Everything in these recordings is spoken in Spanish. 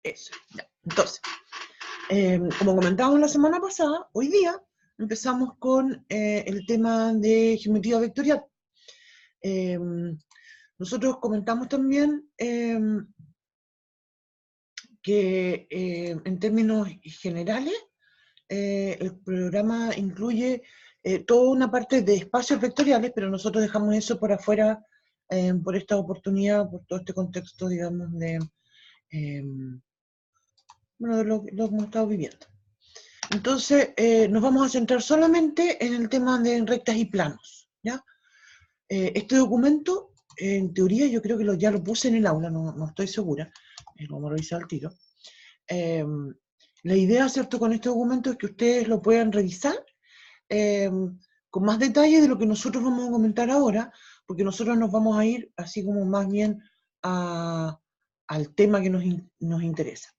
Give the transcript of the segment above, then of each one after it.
Eso, ya. Entonces, como comentábamos la semana pasada, hoy día empezamos con el tema de geometría vectorial. Eh, Nosotros comentamos también que en términos generales, el programa incluye toda una parte de espacios vectoriales, pero nosotros dejamos eso por afuera por esta oportunidad, por todo este contexto, digamos, eh, bueno, de lo que hemos estado viviendo. Entonces, nos vamos a centrar solamente en el tema de rectas y planos, ¿ya? Este documento, en teoría, yo creo que ya lo puse en el aula, no estoy segura, lo vamos a revisar al tiro. Eh, la idea, ¿cierto?, con este documento es que ustedes lo puedan revisar con más detalle de lo que nosotros vamos a comentar ahora, porque nosotros nos vamos a ir así como más bien al tema que nos interesa.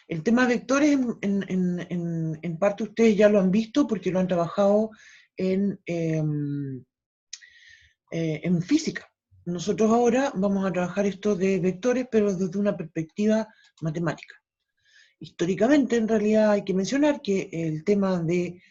El tema de vectores, en parte ustedes ya lo han visto porque lo han trabajado en física. Nosotros ahora vamos a trabajar esto de vectores, pero desde una perspectiva matemática. Históricamente, en realidad, hay que mencionar que el tema de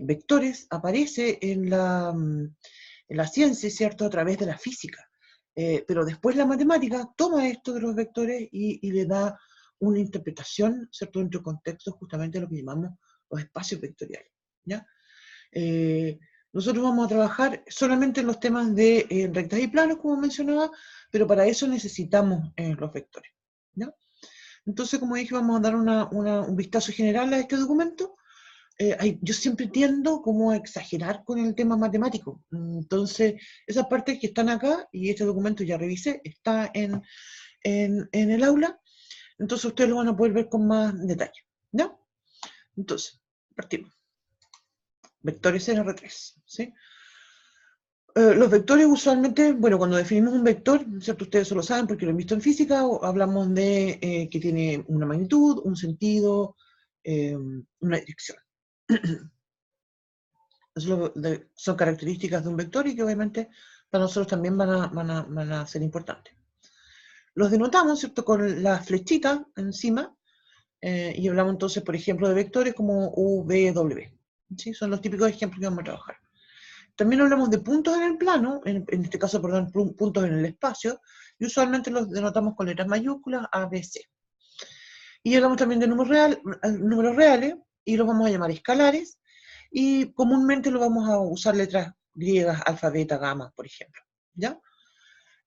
vectores aparece en la ciencia, ¿cierto?, a través de la física. Pero después la matemática toma esto de los vectores y le da una interpretación, ¿cierto?, dentro de contextos justamente lo que llamamos los espacios vectoriales, ¿ya? Nosotros vamos a trabajar solamente en los temas de rectas y planos, como mencionaba, pero para eso necesitamos los vectores, ¿ya? Entonces, como dije, vamos a dar un vistazo general a este documento. Yo siempre tiendo como a exagerar con el tema matemático. Entonces, esas partes que están acá, y este documento ya revisé, está en el aula, entonces ustedes lo van a poder ver con más detalle, ¿ya? Entonces, partimos. Vectores en R3, ¿sí? Los vectores usualmente, bueno, cuando definimos un vector, ¿cierto? Ustedes eso lo saben porque lo han visto en física, hablamos de que tiene una magnitud, un sentido, una dirección. Son características de un vector y que obviamente para nosotros también van a ser importantes. Los denotamos, ¿cierto?, con la flechita encima, y hablamos entonces, por ejemplo, de vectores como U, V, W. ¿Sí? Son los típicos ejemplos que vamos a trabajar. También hablamos de puntos en el plano, en este caso, perdón, puntos en el espacio, y usualmente los denotamos con letras mayúsculas A, B, C. Y hablamos también de números reales, y los vamos a llamar escalares, y comúnmente lo vamos a usar letras griegas, alfa, beta, gamma, por ejemplo, ¿ya?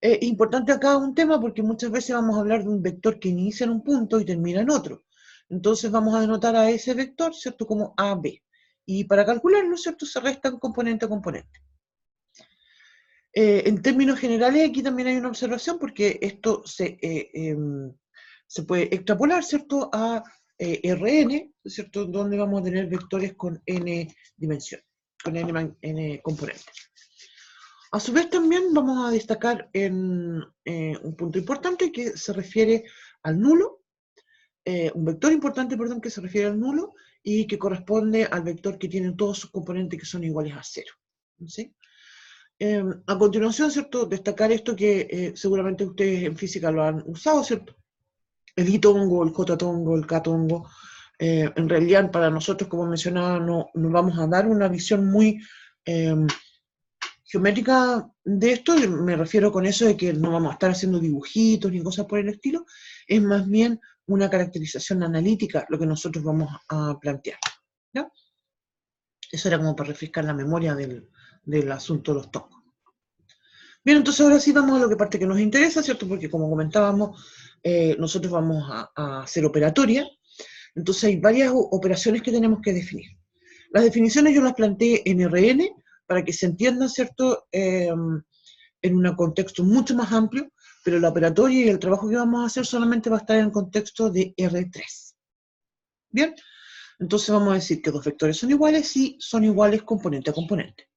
Importante acá un tema porque muchas veces vamos a hablar de un vector que inicia en un punto y termina en otro. Entonces vamos a denotar a ese vector, ¿cierto?, como AB. Y para calcularlo, ¿cierto?, se restan componente a componente. En términos generales, aquí también hay una observación porque esto se puede extrapolar, ¿cierto?, a Rn, ¿cierto?, donde vamos a tener vectores con n dimensiones, con n componentes. A su vez también vamos a destacar un punto importante que se refiere al nulo, un vector importante, perdón, que se refiere al nulo y que corresponde al vector que tiene todos sus componentes que son iguales a 0. ¿Sí? A continuación, ¿cierto?, destacar esto que seguramente ustedes en física lo han usado, ¿cierto? El I-tongo, el J-tongo, el K-tongo. En realidad, para nosotros, como mencionaba, no vamos a dar una visión muy geométrica de esto. Me refiero con eso de que no vamos a estar haciendo dibujitos ni cosas por el estilo. Es más bien una caracterización analítica lo que nosotros vamos a plantear, ¿no? Eso era como para refrescar la memoria del asunto de los tongos. Bien, entonces ahora sí vamos a lo que parte que nos interesa, ¿cierto? Porque como comentábamos, nosotros vamos a hacer operatoria, entonces hay varias operaciones que tenemos que definir. Las definiciones yo las planteé en Rn para que se entienda, ¿cierto?, en un contexto mucho más amplio, pero la operatoria y el trabajo que vamos a hacer solamente va a estar en el contexto de R3. Bien, entonces vamos a decir que dos vectores son iguales si son iguales componente a componente.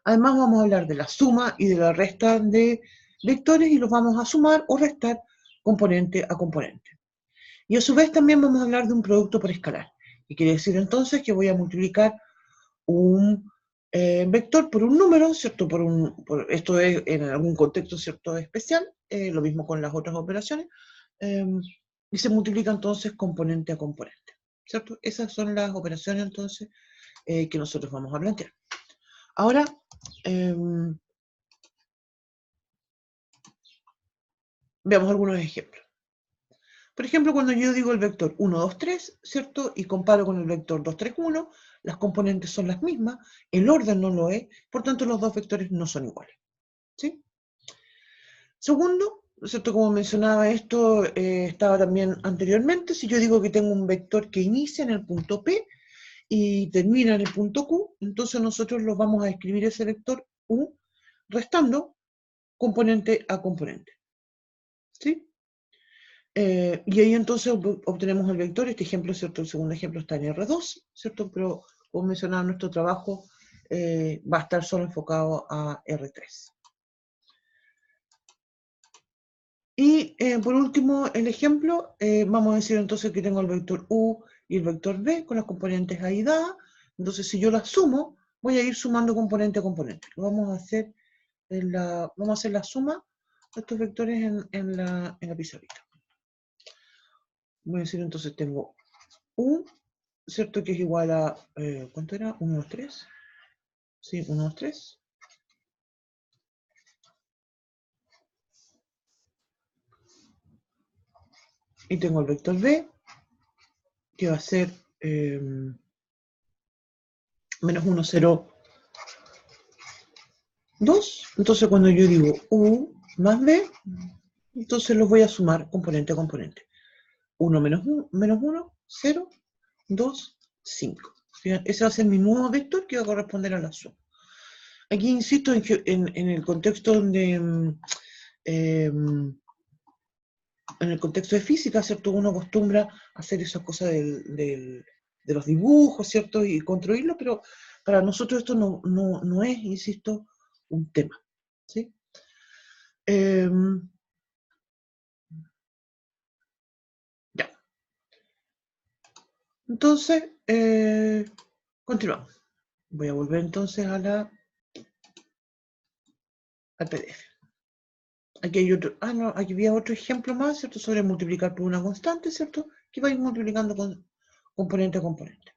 Además vamos a hablar de la suma y de la resta de vectores y los vamos a sumar o restar componente a componente. Y a su vez también vamos a hablar de un producto por escalar. Y quiere decir entonces que voy a multiplicar un vector por un número, ¿cierto? Esto es en algún contexto, ¿cierto?, especial, lo mismo con las otras operaciones, y se multiplica entonces componente a componente, ¿cierto? Esas son las operaciones entonces que nosotros vamos a plantear. Ahora, veamos algunos ejemplos. Por ejemplo, cuando yo digo el vector 1, 2, 3, ¿cierto? Y comparo con el vector 2, 3, 1, las componentes son las mismas, el orden no lo es, por tanto los dos vectores no son iguales, ¿sí? Segundo, ¿cierto? Como mencionaba esto, estaba también anteriormente, si yo digo que tengo un vector que inicia en el punto P y termina en el punto Q, entonces nosotros lo vamos a escribir ese vector U restando componente a componente, ¿sí? Y ahí entonces obtenemos el vector. Este ejemplo, ¿cierto? El segundo ejemplo está en R2, ¿cierto? Pero como mencionaba, nuestro trabajo va a estar solo enfocado a R3. Y por último, el ejemplo, vamos a decir entonces que tengo el vector U y el vector V con las componentes A y dadas. Entonces, si yo las sumo, voy a ir sumando componente a componente. Lo vamos a hacer vamos a hacer la suma de estos vectores en la pizarrita. Voy a decir entonces tengo U, ¿cierto? Que es igual a, ¿cuánto era? 1, 2, 3. Sí, 1, 2, 3. Y tengo el vector B, que va a ser menos 1, 0, 2. Entonces cuando yo digo U más B, entonces los voy a sumar componente a componente. 1 menos 1, 0, 2, 5. Fíjate, ese va a ser mi nuevo vector que va a corresponder a la suma. Aquí insisto en el contexto donde en el contexto de física, ¿cierto? Uno acostumbra a hacer esas cosas de los dibujos, ¿cierto? Y construirlo, pero para nosotros esto no es, insisto, un tema, ¿sí? Ya. Entonces, continuamos. Voy a volver entonces al PDF. Aquí hay otro, no, aquí había otro ejemplo más, ¿cierto? Sobre multiplicar por una constante, ¿cierto? Que va a ir multiplicando con componente a componente.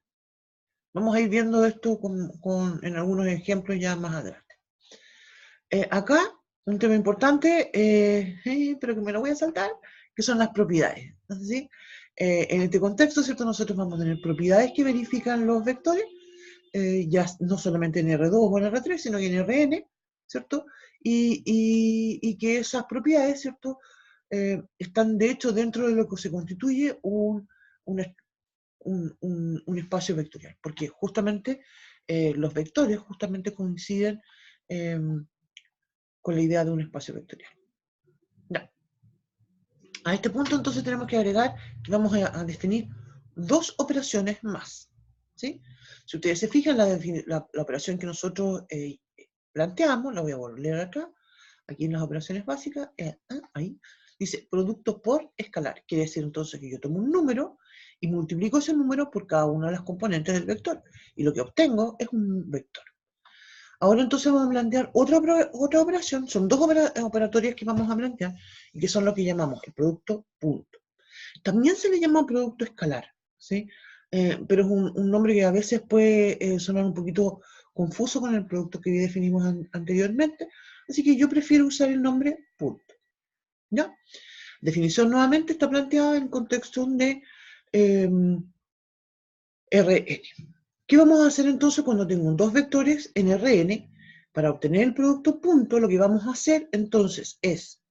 Vamos a ir viendo esto en algunos ejemplos ya más adelante. Acá, un tema importante, pero que me lo voy a saltar, que son las propiedades. ¿Sí? En este contexto, ¿cierto? Nosotros vamos a tener propiedades que verifican los vectores, ya no solamente en R2 o en R3, sino que en Rn, ¿cierto? Y que esas propiedades, ¿cierto? Están de hecho dentro de lo que se constituye un espacio vectorial, porque justamente los vectores justamente coinciden con la idea de un espacio vectorial. Ya. A este punto entonces tenemos que agregar que vamos a definir dos operaciones más, ¿sí? Si ustedes se fijan, la operación que nosotros planteamos, la voy a volver acá, aquí en las operaciones básicas, ahí, dice producto por escalar. Quiere decir entonces que yo tomo un número y multiplico ese número por cada una de las componentes del vector. Y lo que obtengo es un vector. Ahora entonces vamos a plantear otra operación, son dos operatorias que vamos a plantear, y que son lo que llamamos el producto punto. También se le llama producto escalar, ¿sí? Pero es un nombre que a veces puede sonar un poquito confuso con el producto que definimos anteriormente, así que yo prefiero usar el nombre punto. ¿Ya? Definición nuevamente está planteada en contexto de Rn. ¿Qué vamos a hacer entonces cuando tengo dos vectores en Rn? Para obtener el producto punto, lo que vamos a hacer entonces es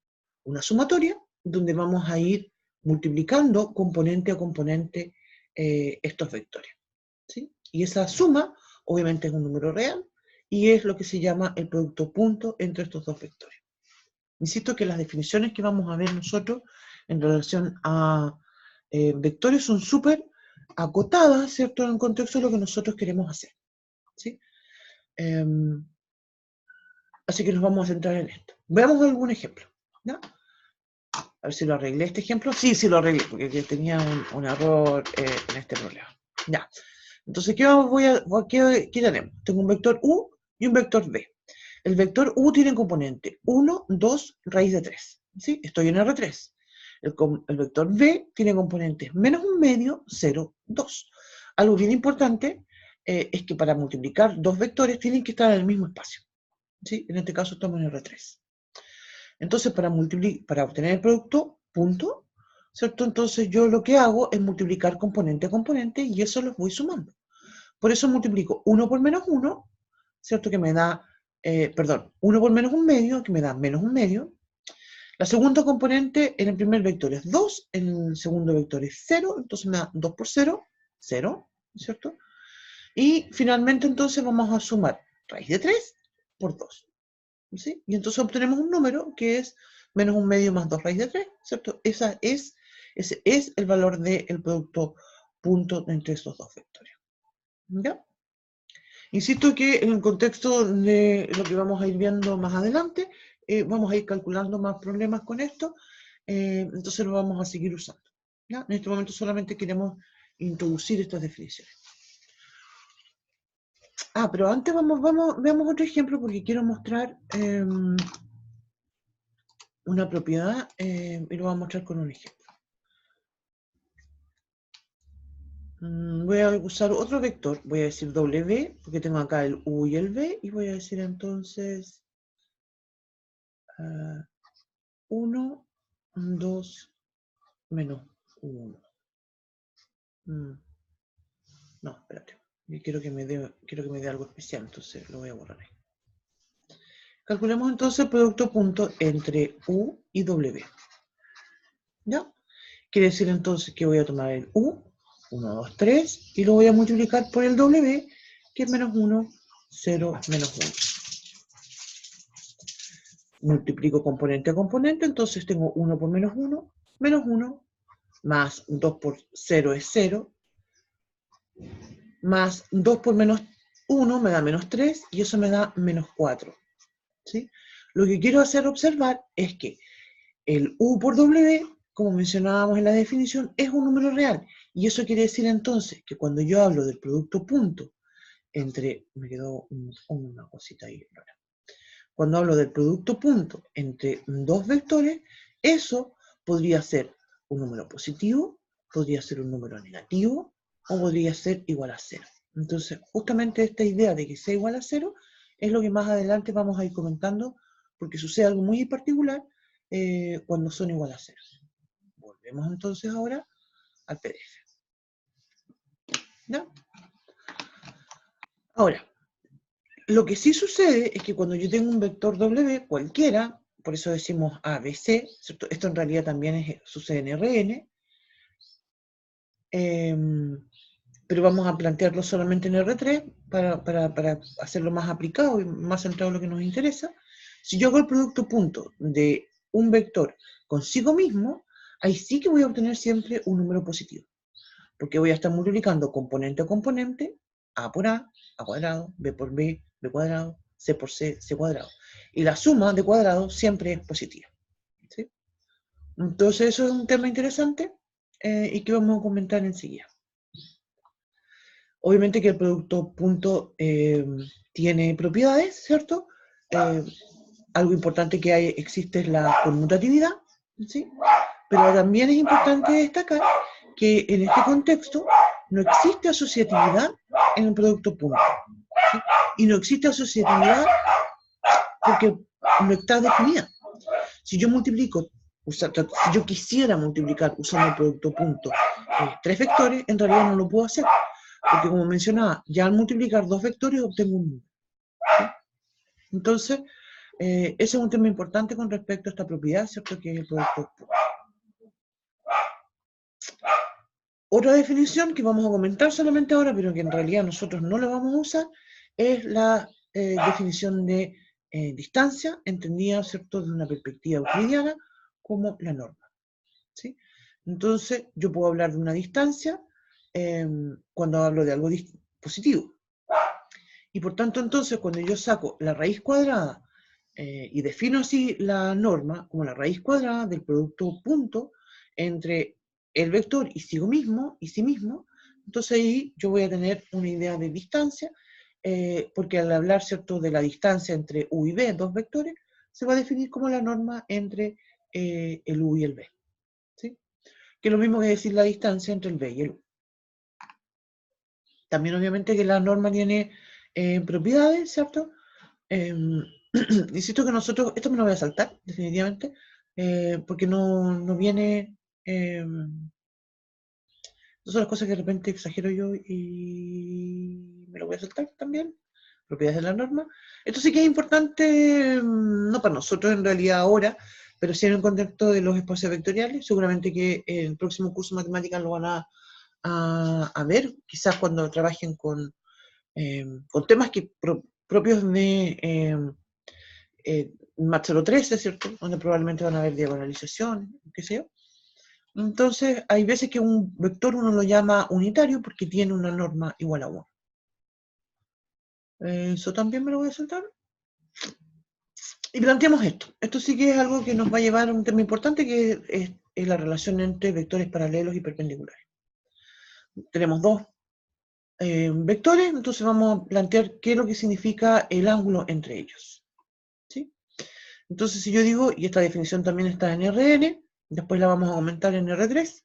una sumatoria donde vamos a ir multiplicando componente a componente estos vectores, ¿sí? Y esa suma obviamente es un número real y es lo que se llama el producto punto entre estos dos vectores. Insisto que las definiciones que vamos a ver nosotros en relación a vectores son súper acotadas, ¿cierto? En el contexto de lo que nosotros queremos hacer, ¿sí? Así que nos vamos a centrar en esto. Veamos algún ejemplo, ¿no? A ver si lo arreglé este ejemplo. Sí, sí lo arreglé, porque tenía un error en este problema. Ya. Entonces, ¿qué tenemos? Tengo un vector U y un vector V. El vector U tiene componente 1, 2, raíz de 3. ¿Sí? Estoy en R3. El vector b tiene componentes menos un medio, 0, 2. Algo bien importante es que para multiplicar dos vectores tienen que estar en el mismo espacio. ¿Sí? En este caso estamos en R3. Entonces, para obtener el producto, punto, ¿cierto? Entonces yo lo que hago es multiplicar componente a componente y eso los voy sumando. Por eso multiplico 1 por menos 1, ¿cierto? Que me da, 1 por menos un medio, que me da menos un medio. La segunda componente en el primer vector es 2, en el segundo vector es 0, entonces me da 2 por 0, 0, ¿cierto? Y finalmente entonces vamos a sumar raíz de 3 por 2, ¿sí? Y entonces obtenemos un número que es menos un medio más 2 raíz de 3, ¿cierto? Ese es el valor del producto punto entre estos dos vectores. ¿Ya? Insisto que en el contexto de lo que vamos a ir viendo más adelante, vamos a ir calculando más problemas con esto, entonces lo vamos a seguir usando. ¿Ya? En este momento solamente queremos introducir estas definiciones. Pero antes veamos otro ejemplo porque quiero mostrar una propiedad y lo voy a mostrar con un ejemplo. Voy a usar otro vector, voy a decir W, porque tengo acá el U y el V, y voy a decir entonces 1, 2, menos 1. No, espérate. Yo quiero que me dé algo especial, entonces lo voy a borrar ahí. Calculemos entonces el producto punto entre U y W. ¿Ya? Quiere decir entonces que voy a tomar el U, 1, 2, 3, y lo voy a multiplicar por el W, que es menos 1, 0, menos 1. Multiplico componente a componente, entonces tengo 1 por menos 1, más 2 por 0 es 0, más 2 por menos 1 me da menos 3, y eso me da menos 4. ¿Sí? Lo que quiero hacer observar es que el U por W, como mencionábamos en la definición, es un número real. Y eso quiere decir entonces que cuando yo hablo del producto punto entre, me quedó una cosita ahí, cuando hablo del producto punto entre dos vectores, eso podría ser un número positivo, podría ser un número negativo, o podría ser igual a 0. Entonces, justamente esta idea de que sea igual a 0 es lo que más adelante vamos a ir comentando, porque sucede algo muy particular cuando son igual a 0. Volvemos entonces ahora al PDF. ¿No? Ahora, lo que sí sucede es que cuando yo tengo un vector W cualquiera, por eso decimos ABC, ¿cierto? Esto en realidad también sucede en RN, pero vamos a plantearlo solamente en R3 para hacerlo más aplicado y más centrado en lo que nos interesa. Si yo hago el producto punto de un vector consigo mismo, ahí sí que voy a obtener siempre un número positivo, porque voy a estar multiplicando componente a componente, A por A cuadrado, B por B cuadrado, C por C cuadrado. Y la suma de cuadrados siempre es positiva. ¿Sí? Entonces eso es un tema interesante y que vamos a comentar enseguida. Obviamente que el producto punto tiene propiedades, ¿cierto? Algo importante que existe es la conmutatividad, ¿sí? Pero también es importante destacar que en este contexto no existe asociatividad en el producto punto, ¿sí? Y no existe asociatividad porque no está definida. Si yo si yo quisiera multiplicar usando el producto punto tres vectores, en realidad no lo puedo hacer, porque como mencionaba, ya al multiplicar dos vectores obtengo un número. ¿Sí? Entonces, ese es un tema importante con respecto a esta propiedad, ¿cierto? Que es el producto punto. Otra definición que vamos a comentar solamente ahora, pero que en realidad nosotros no la vamos a usar, es la definición de distancia, entendida, ¿cierto?, desde una perspectiva euclidiana como la norma. ¿Sí? Entonces, yo puedo hablar de una distancia cuando hablo de algo positivo. Y por tanto, entonces, cuando yo saco la raíz cuadrada y defino así la norma como la raíz cuadrada del producto punto entre el vector y sí mismo, entonces ahí yo voy a tener una idea de distancia, porque al hablar, ¿cierto?, de la distancia entre U y B, dos vectores, se va a definir como la norma entre el U y el B. que es lo mismo que decir la distancia entre el B y el U. También obviamente que la norma tiene propiedades, ¿cierto? Insisto que nosotros, esto me lo voy a saltar, definitivamente, porque no viene... Esas son las cosas que de repente exagero yo y me lo voy a saltar también. Propiedades de la norma. Esto sí que es importante, no para nosotros en realidad ahora, pero sí en el contexto de los espacios vectoriales. Seguramente que en el próximo curso de matemáticas lo van a ver, quizás cuando trabajen con temas que propios de Mat 013, ¿cierto? Donde probablemente van a haber diagonalización, qué sé yo. Entonces, hay veces que un vector uno lo llama unitario porque tiene una norma igual a 1. Eso también me lo voy a saltar. Y planteamos esto. Esto sí que es algo que nos va a llevar a un tema importante, que es la relación entre vectores paralelos y perpendiculares. Tenemos dos vectores, entonces vamos a plantear qué es lo que significa el ángulo entre ellos. ¿Sí? Entonces, si yo digo, y esta definición también está en Rn, después la vamos a aumentar en R3,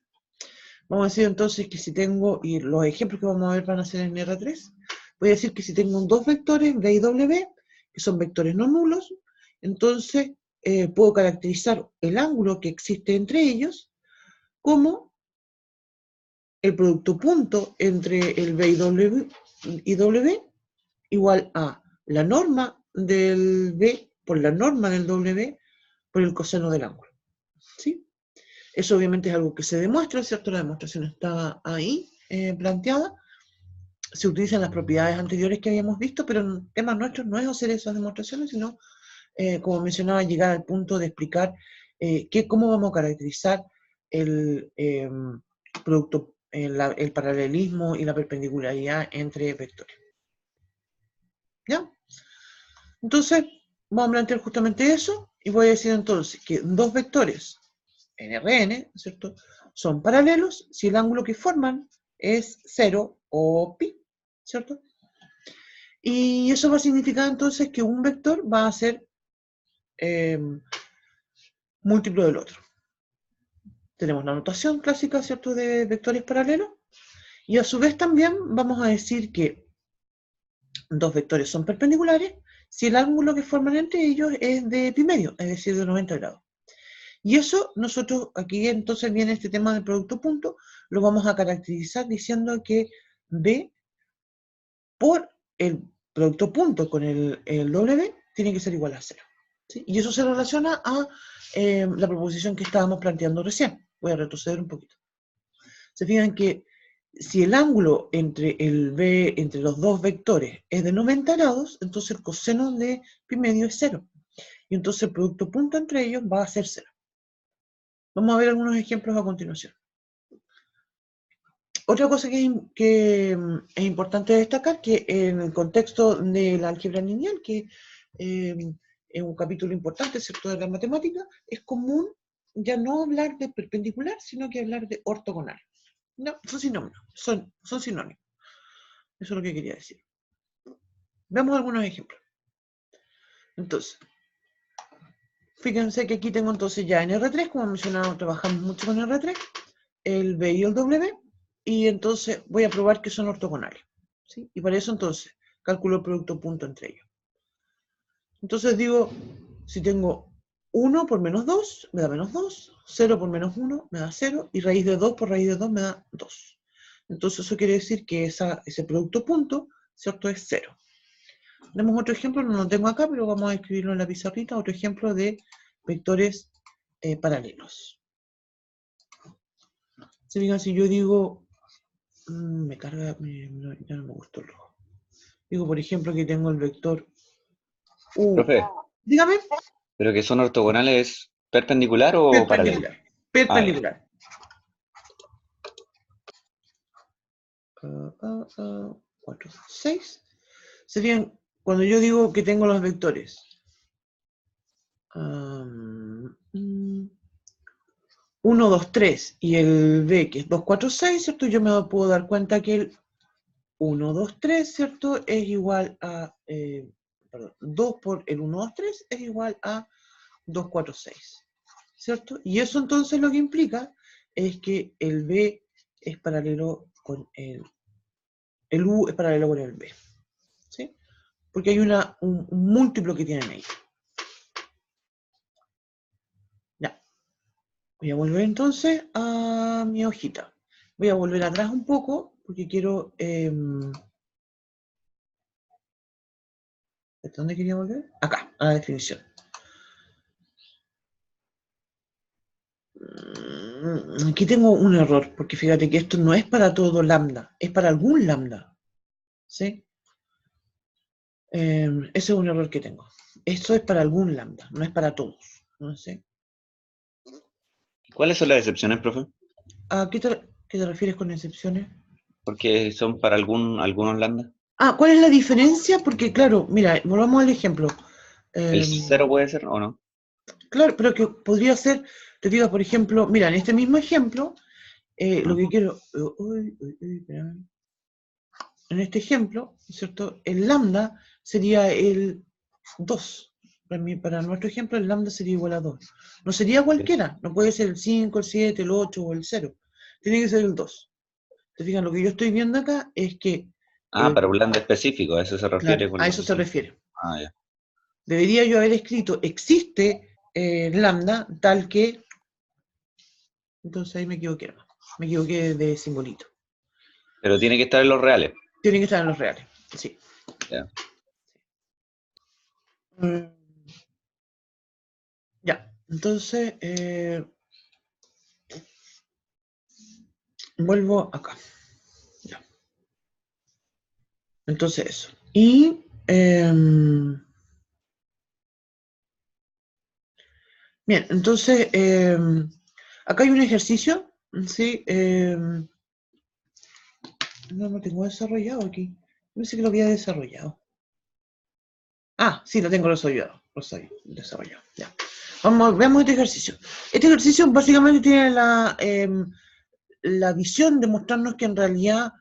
vamos a decir entonces que si tengo, y los ejemplos que vamos a ver van a ser en R3, voy a decir que si tengo dos vectores, V y W, que son vectores no nulos, entonces puedo caracterizar el ángulo que existe entre ellos como el producto punto entre el V y W igual a la norma del V por la norma del W por el coseno del ángulo. ¿Sí? Eso obviamente es algo que se demuestra, ¿cierto? La demostración está ahí planteada. Se utilizan las propiedades anteriores que habíamos visto, pero el tema nuestro no es hacer esas demostraciones, sino, como mencionaba, llegar al punto de explicar cómo vamos a caracterizar el producto, el paralelismo y la perpendicularidad entre vectores. ¿Ya? Entonces, vamos a plantear justamente eso, y voy a decir entonces que dos vectores en Rn, ¿cierto?, son paralelos si el ángulo que forman es 0 o pi, ¿cierto? Y eso va a significar entonces que un vector va a ser múltiplo del otro. Tenemos la notación clásica, ¿cierto?, de vectores paralelos, y a su vez también vamos a decir que dos vectores son perpendiculares si el ángulo que forman entre ellos es de pi medio, es decir, de 90 grados. Y eso nosotros, aquí entonces viene este tema del producto punto, lo vamos a caracterizar diciendo que B por el producto punto con el W tiene que ser igual a 0. ¿Sí? Y eso se relaciona a la proposición que estábamos planteando recién. Voy a retroceder un poquito. Se fijan que si el ángulo entre el B, entre los dos vectores es de 90 grados, entonces el coseno de pi medio es 0. Y entonces el producto punto entre ellos va a ser 0. Vamos a ver algunos ejemplos a continuación. Otra cosa que es importante destacar, que en el contexto de la álgebra lineal, que es un capítulo importante, ¿cierto?, de la matemática, es común ya no hablar de perpendicular, sino que hablar de ortogonal. No, son sinónimos, son sinónimos. Eso es lo que quería decir. Veamos algunos ejemplos. Entonces, fíjense que aquí tengo entonces ya en R3, como mencionado, trabajamos mucho con R3, el B y el W, y entonces voy a probar que son ortogonales. ¿Sí? Y para eso entonces calculo el producto punto entre ellos. Entonces digo, si tengo 1 por menos 2, me da menos 2, 0 por menos 1 me da 0, y raíz de 2 por raíz de 2 me da 2. Entonces eso quiere decir que ese producto punto, ¿cierto?, es 0. Tenemos otro ejemplo, no lo tengo acá, pero vamos a escribirlo en la pizarrita, otro ejemplo de vectores paralelos. Se fijan, si yo digo, me carga, ya no me gustó el rojo. Digo, por ejemplo, que tengo el vector U. Profe, Dígame. ¿pero que son ortogonales perpendicular o paralelo? Perpendicular. Ah, ya. Perpendicular. 4, 6. Serían, cuando yo digo que tengo los vectores 1, 2, 3 y el B, que es 2, 4, 6, ¿cierto? Yo me puedo dar cuenta que el 1, 2, 3, ¿cierto?, es igual a, 2 por el 1, 2, 3 es igual a 2, 4, 6, ¿cierto? Y eso entonces lo que implica es que el B es paralelo con el U es paralelo con el B. ¿Sí? Porque hay un múltiplo que tienen ahí. Ya. Voy a volver entonces a mi hojita. Voy a volver atrás un poco porque quiero... ¿dónde quería volver? Acá, a la definición. Aquí tengo un error, porque fíjate que esto no es para todo lambda, es para algún lambda. ¿Sí? Ese es un error que tengo. Esto es para algún lambda, no es para todos. ¿No sé? ¿Cuáles son las excepciones, profe? ¿A qué te refieres con excepciones? Porque son para algunos lambda. ¿Cuál es la diferencia? Porque claro, mira, volvamos al ejemplo. ¿El cero puede ser o no? Claro, pero que podría ser, te digo, por ejemplo, mira, en este mismo ejemplo, lo que quiero... espérame. En este ejemplo, ¿cierto? El lambda sería el 2. Para nuestro ejemplo, el lambda sería igual a 2. No sería cualquiera, no puede ser el 5, el 7, el 8 o el 0. Tiene que ser el 2. ¿Te fijas? Lo que yo estoy viendo acá es que... Para un lambda específico, a eso se refiere claro, con a lo eso que se dice. refiere. Ya. Debería yo haber escrito, existe lambda tal que... Entonces ahí me equivoqué. Me equivoqué de simbolito. Pero tiene que estar en los reales. Tienen que estar en los reales, sí. Ya. Ya, entonces vuelvo acá. Ya. Entonces eso. Y bien, entonces acá hay un ejercicio, ¿sí? No lo tengo desarrollado aquí. Pensé que lo había desarrollado. Sí, lo tengo desarrollado. Ya. Veamos este ejercicio. Este ejercicio básicamente tiene la visión de mostrarnos que en realidad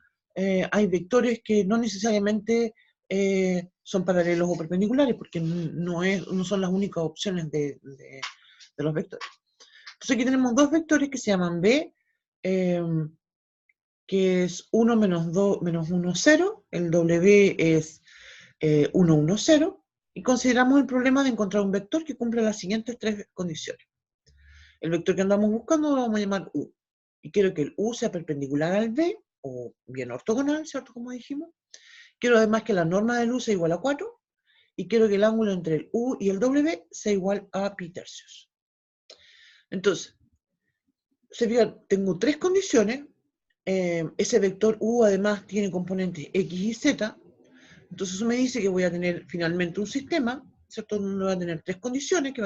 hay vectores que no necesariamente son paralelos o perpendiculares, porque no son las únicas opciones de los vectores. Entonces aquí tenemos dos vectores que se llaman B, que es 1 menos 2 menos 1, 0, el W es 1, 1, 0, y consideramos el problema de encontrar un vector que cumpla las siguientes tres condiciones. El vector que andamos buscando lo vamos a llamar U, y quiero que el U sea perpendicular al B, o bien ortogonal, ¿cierto? Como dijimos. Quiero además que la norma del U sea igual a 4, y quiero que el ángulo entre el U y el W sea igual a pi tercios. Entonces, tengo tres condiciones. Ese vector U además tiene componentes X y Z, entonces eso me dice que voy a tener finalmente un sistema, ¿cierto? Donde va a tener tres condiciones que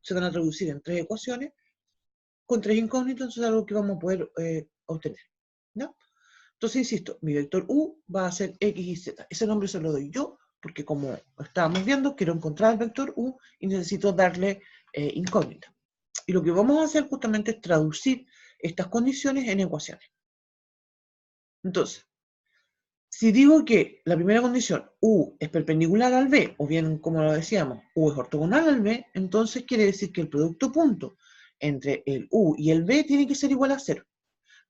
se van a traducir en tres ecuaciones, con tres incógnitos, entonces es algo que vamos a poder obtener, ¿no? Entonces, insisto, mi vector U va a ser X y Z. Ese nombre se lo doy yo, porque como estábamos viendo, quiero encontrar el vector U y necesito darle incógnita. Y lo que vamos a hacer justamente es traducir estas condiciones en ecuaciones. Entonces, si digo que la primera condición, U es perpendicular al B, o bien, como lo decíamos, U es ortogonal al B, entonces quiere decir que el producto punto entre el U y el B tiene que ser igual a 0.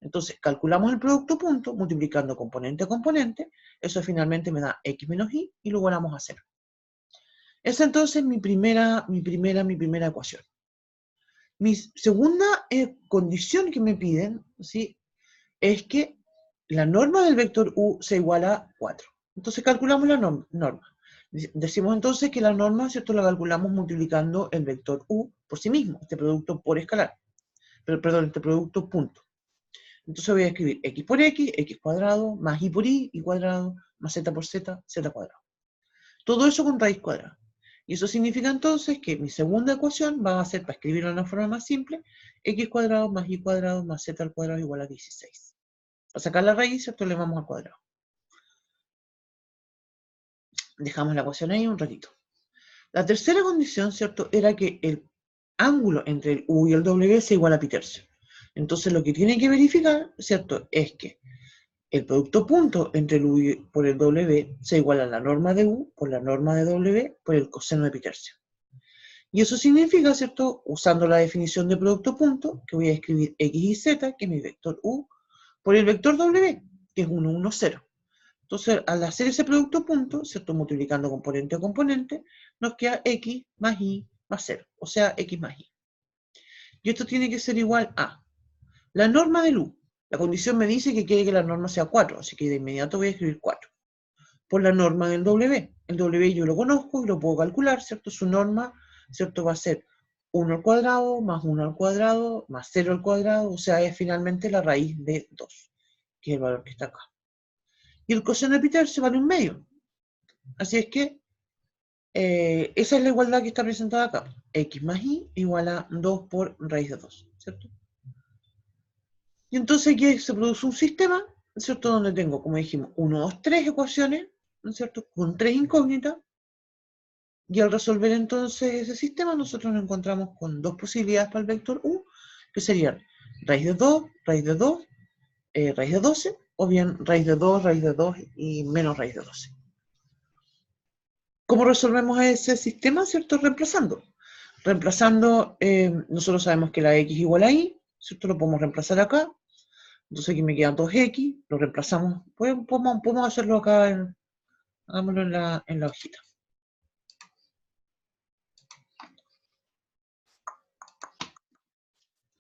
Entonces, calculamos el producto punto, multiplicando componente a componente, eso finalmente me da X menos Y, y lo igualamos a 0. Esa entonces es mi primera ecuación. Mi segunda condición que me piden, ¿sí?, es que la norma del vector U sea igual a 4. Entonces calculamos la norma. Decimos entonces que la norma, ¿cierto?, la calculamos multiplicando el vector U por sí mismo, este producto por escalar. Este producto punto. Entonces voy a escribir X por X, X cuadrado, más Y por Y cuadrado, más Z por Z, Z cuadrado. Todo eso con raíz cuadrada. Y eso significa entonces que mi segunda ecuación va a ser, para escribirlo de una forma más simple, X cuadrado más Y cuadrado más Z al cuadrado igual a 16. Para sacar la raíz, esto le vamos al cuadrado. Dejamos la ecuación ahí un ratito. La tercera condición, ¿cierto?, era que el ángulo entre el U y el W sea igual a pi tercio. Entonces lo que tiene que verificar, ¿cierto?, es que el producto punto entre el U por el W sea igual a la norma de U por la norma de W por el coseno de pi tercio. Y eso significa, ¿cierto? Usando la definición de producto punto, que voy a escribir x y z, que es mi vector u, por el vector w, que es 1, 1, 0. Entonces, al hacer ese producto punto, ¿cierto? Multiplicando componente a componente, nos queda x más y más 0, o sea, x más y. Y esto tiene que ser igual a la norma del u. La condición me dice que quiere que la norma sea 4, así que de inmediato voy a escribir 4. Por la norma del w. El w yo lo conozco y lo puedo calcular, ¿cierto? Su norma, ¿cierto? Va a ser 1 al cuadrado más 1 al cuadrado más 0 al cuadrado, o sea, es finalmente la raíz de 2, que es el valor que está acá. Y el coseno de Peter se vale 1/2. Así es que esa es la igualdad que está presentada acá. X más y igual a 2 por raíz de 2, ¿cierto? Y entonces aquí se produce un sistema, ¿cierto? Donde tengo, como dijimos, 1, 2, 3 ecuaciones, ¿no es cierto? Con 3 incógnitas. Y al resolver entonces ese sistema, nosotros nos encontramos con dos posibilidades para el vector u, que serían raíz de 2, raíz de 2, raíz de 12, o bien raíz de 2 y menos raíz de 12. ¿Cómo resolvemos ese sistema? ¿Cierto? Reemplazando. Reemplazando, nosotros sabemos que la x igual a y, ¿cierto? Lo podemos reemplazar acá. Entonces aquí me quedan 2x, lo reemplazamos. Podemos hacerlo acá, hagámoslo en la hojita.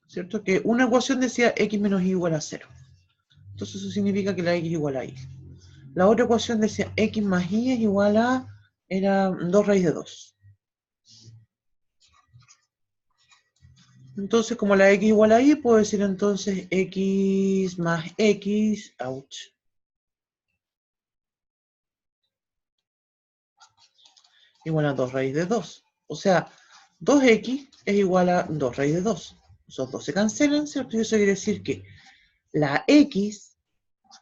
¿Cierto? Que una ecuación decía x menos y igual a 0. Entonces eso significa que la x igual a y. La otra ecuación decía x más y es igual a, era 2 raíz de 2. Entonces, como la x igual a y, puedo decir entonces x más x, ouch, igual a 2 raíz de 2. O sea, 2x es igual a 2 raíz de 2. Esos dos se cancelan, ¿cierto? Y eso quiere decir que la x,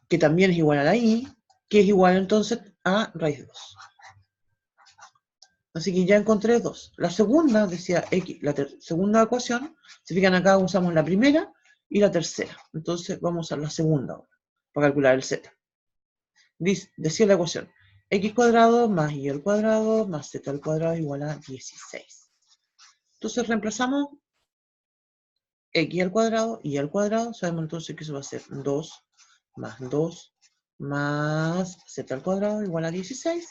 que también es igual a la y, que es igual entonces a raíz de 2. Así que ya encontré 2. La segunda, decía x, la segunda ecuación, si fijan acá usamos la primera y la tercera. Entonces vamos a usar la segunda ahora, para calcular el z. Decía la ecuación, x cuadrado más y al cuadrado más z al cuadrado igual a 16. Entonces reemplazamos x al cuadrado y al cuadrado, sabemos entonces que eso va a ser 2 más z al cuadrado igual a 16.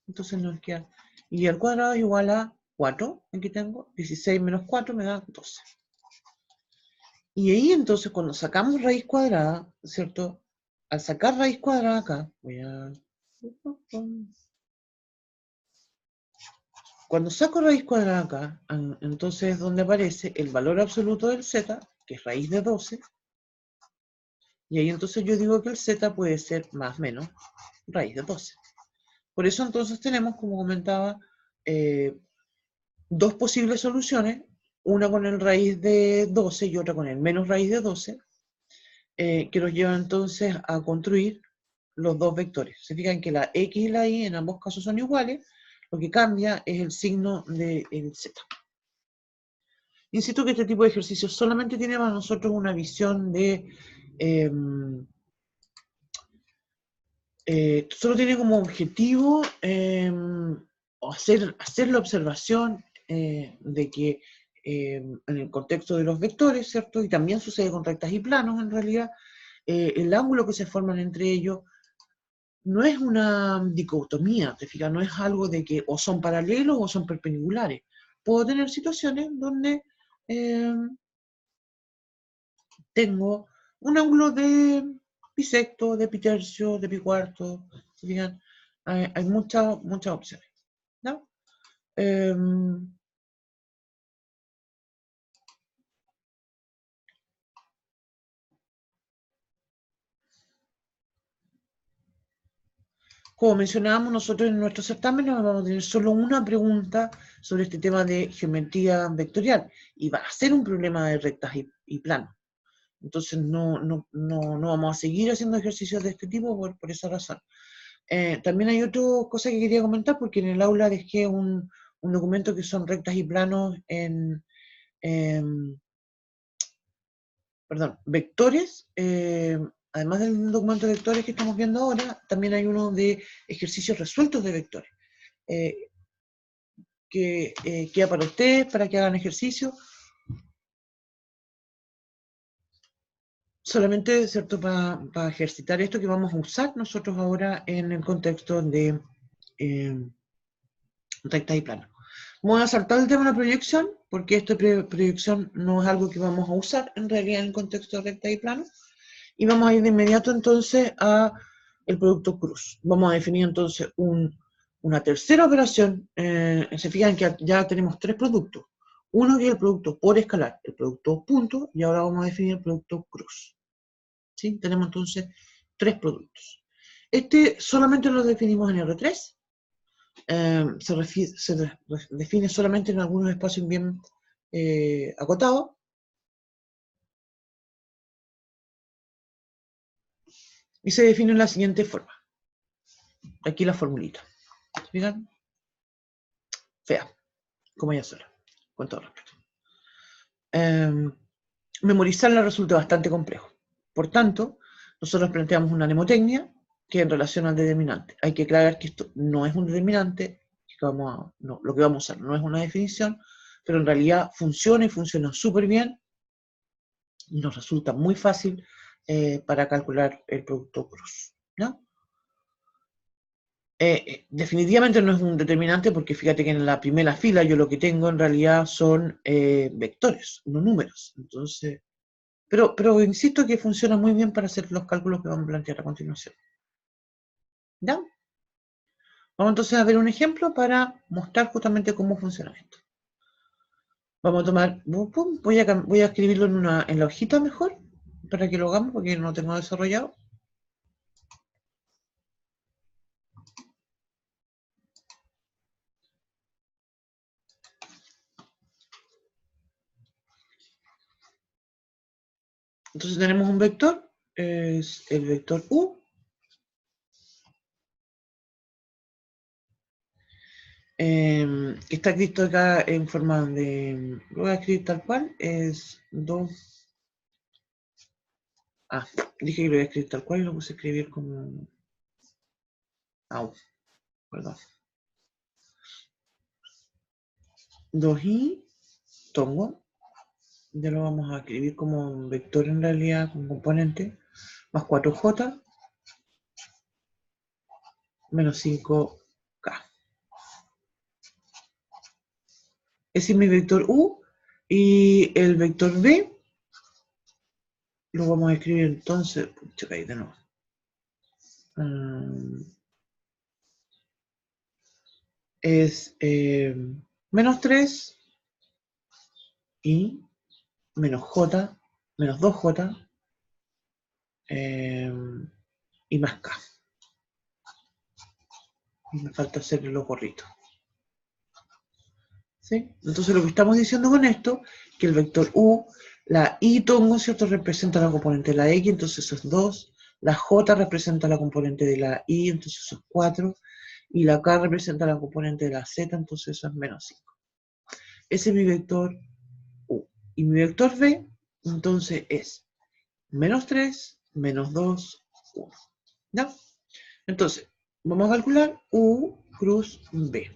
Entonces nos queda y al cuadrado es igual a 4, aquí tengo, 16 menos 4 me da 12. Y ahí entonces cuando sacamos raíz cuadrada, ¿cierto? Al sacar raíz cuadrada acá, cuando saco raíz cuadrada acá, entonces es donde aparece el valor absoluto del z, que es raíz de 12, y ahí entonces yo digo que el z puede ser más o menos raíz de 12. Por eso entonces tenemos, como comentaba, dos posibles soluciones, una con el raíz de 12 y otra con el menos raíz de 12, que nos llevan entonces a construir los dos vectores. Se fijan que la x y la y en ambos casos son iguales, lo que cambia es el signo del z. Insisto que este tipo de ejercicios solamente tiene para nosotros una visión de... solo tiene como objetivo hacer la observación de que en el contexto de los vectores, ¿cierto? Y también sucede con rectas y planos, en realidad, el ángulo que se forman entre ellos no es una dicotomía, ¿te fijas? No es algo de que o son paralelos o son perpendiculares. Puedo tener situaciones donde tengo un ángulo de bisecto, de pitercio, de bicuarto, ¿se fijan? Hay muchas opciones, ¿no? Como mencionábamos nosotros en nuestro certamen, vamos a tener solo una pregunta sobre este tema de geometría vectorial, y va a ser un problema de rectas y planos. Entonces no vamos a seguir haciendo ejercicios de este tipo por esa razón. También hay otra cosa que quería comentar, porque en el aula dejé un documento que son rectas y planos en vectores. Además del documento de vectores que estamos viendo ahora, también hay uno de ejercicios resueltos de vectores. que queda para ustedes, para que hagan ejercicio. Solamente, ¿cierto?, para ejercitar esto que vamos a usar nosotros ahora en el contexto de recta y plano. Voy a saltar el tema de la proyección, porque esta proyección no es algo que vamos a usar en realidad en el contexto de recta y plano. Y vamos a ir de inmediato entonces a el producto cruz. Vamos a definir entonces una tercera operación. Se fijan que ya tenemos tres productos. Uno que es el producto por escalar, el producto punto, y ahora vamos a definir el producto cruz. ¿Sí? Tenemos entonces tres productos. Este solamente lo definimos en R3. Se define solamente en algunos espacios bien acotados. Y se define de la siguiente forma. Aquí la formulita. ¿Se fijan? Fea, como ella sola, con todo respeto. Memorizarla resulta bastante complejo. Por tanto, nosotros planteamos una mnemotecnia que en relación al determinante. Hay que aclarar que esto no es un determinante, lo que vamos a usar no es una definición, pero en realidad funciona y funciona súper bien y nos resulta muy fácil para calcular el producto cruz, ¿no? Definitivamente no es un determinante porque fíjate que en la primera fila yo lo que tengo en realidad son vectores, no números. Entonces, pero insisto que funciona muy bien para hacer los cálculos que vamos a plantear a continuación. ¿Ya? Vamos entonces a ver un ejemplo para mostrar justamente cómo funciona esto. Vamos a tomar, voy a escribirlo en la hojita mejor, para que lo hagamos porque no lo tengo desarrollado. Entonces tenemos un vector, es el vector U, que está escrito acá en forma de, lo voy a escribir tal cual, es 2, dije que lo voy a escribir tal cual y lo puse a escribir como, perdón, 2i, tongo, ya lo vamos a escribir como un vector en realidad, como componente, más 4j, menos 5k. Ese es mi vector u, y el vector b, lo vamos a escribir entonces, pucha, ahí de nuevo. Es menos 3 y menos j, menos 2j y más k. Y me falta hacer los gorritos. ¿Sí? Entonces lo que estamos diciendo con esto, que el vector u, la i tongo, ¿cierto?, representa la componente de la x, entonces eso es 2, la j representa la componente de la y, entonces eso es 4, y la k representa la componente de la z, entonces eso es menos 5. Ese es mi vector u. Y mi vector b, entonces es menos 3, menos 2, 1. ¿Ya? Entonces, vamos a calcular u cruz b.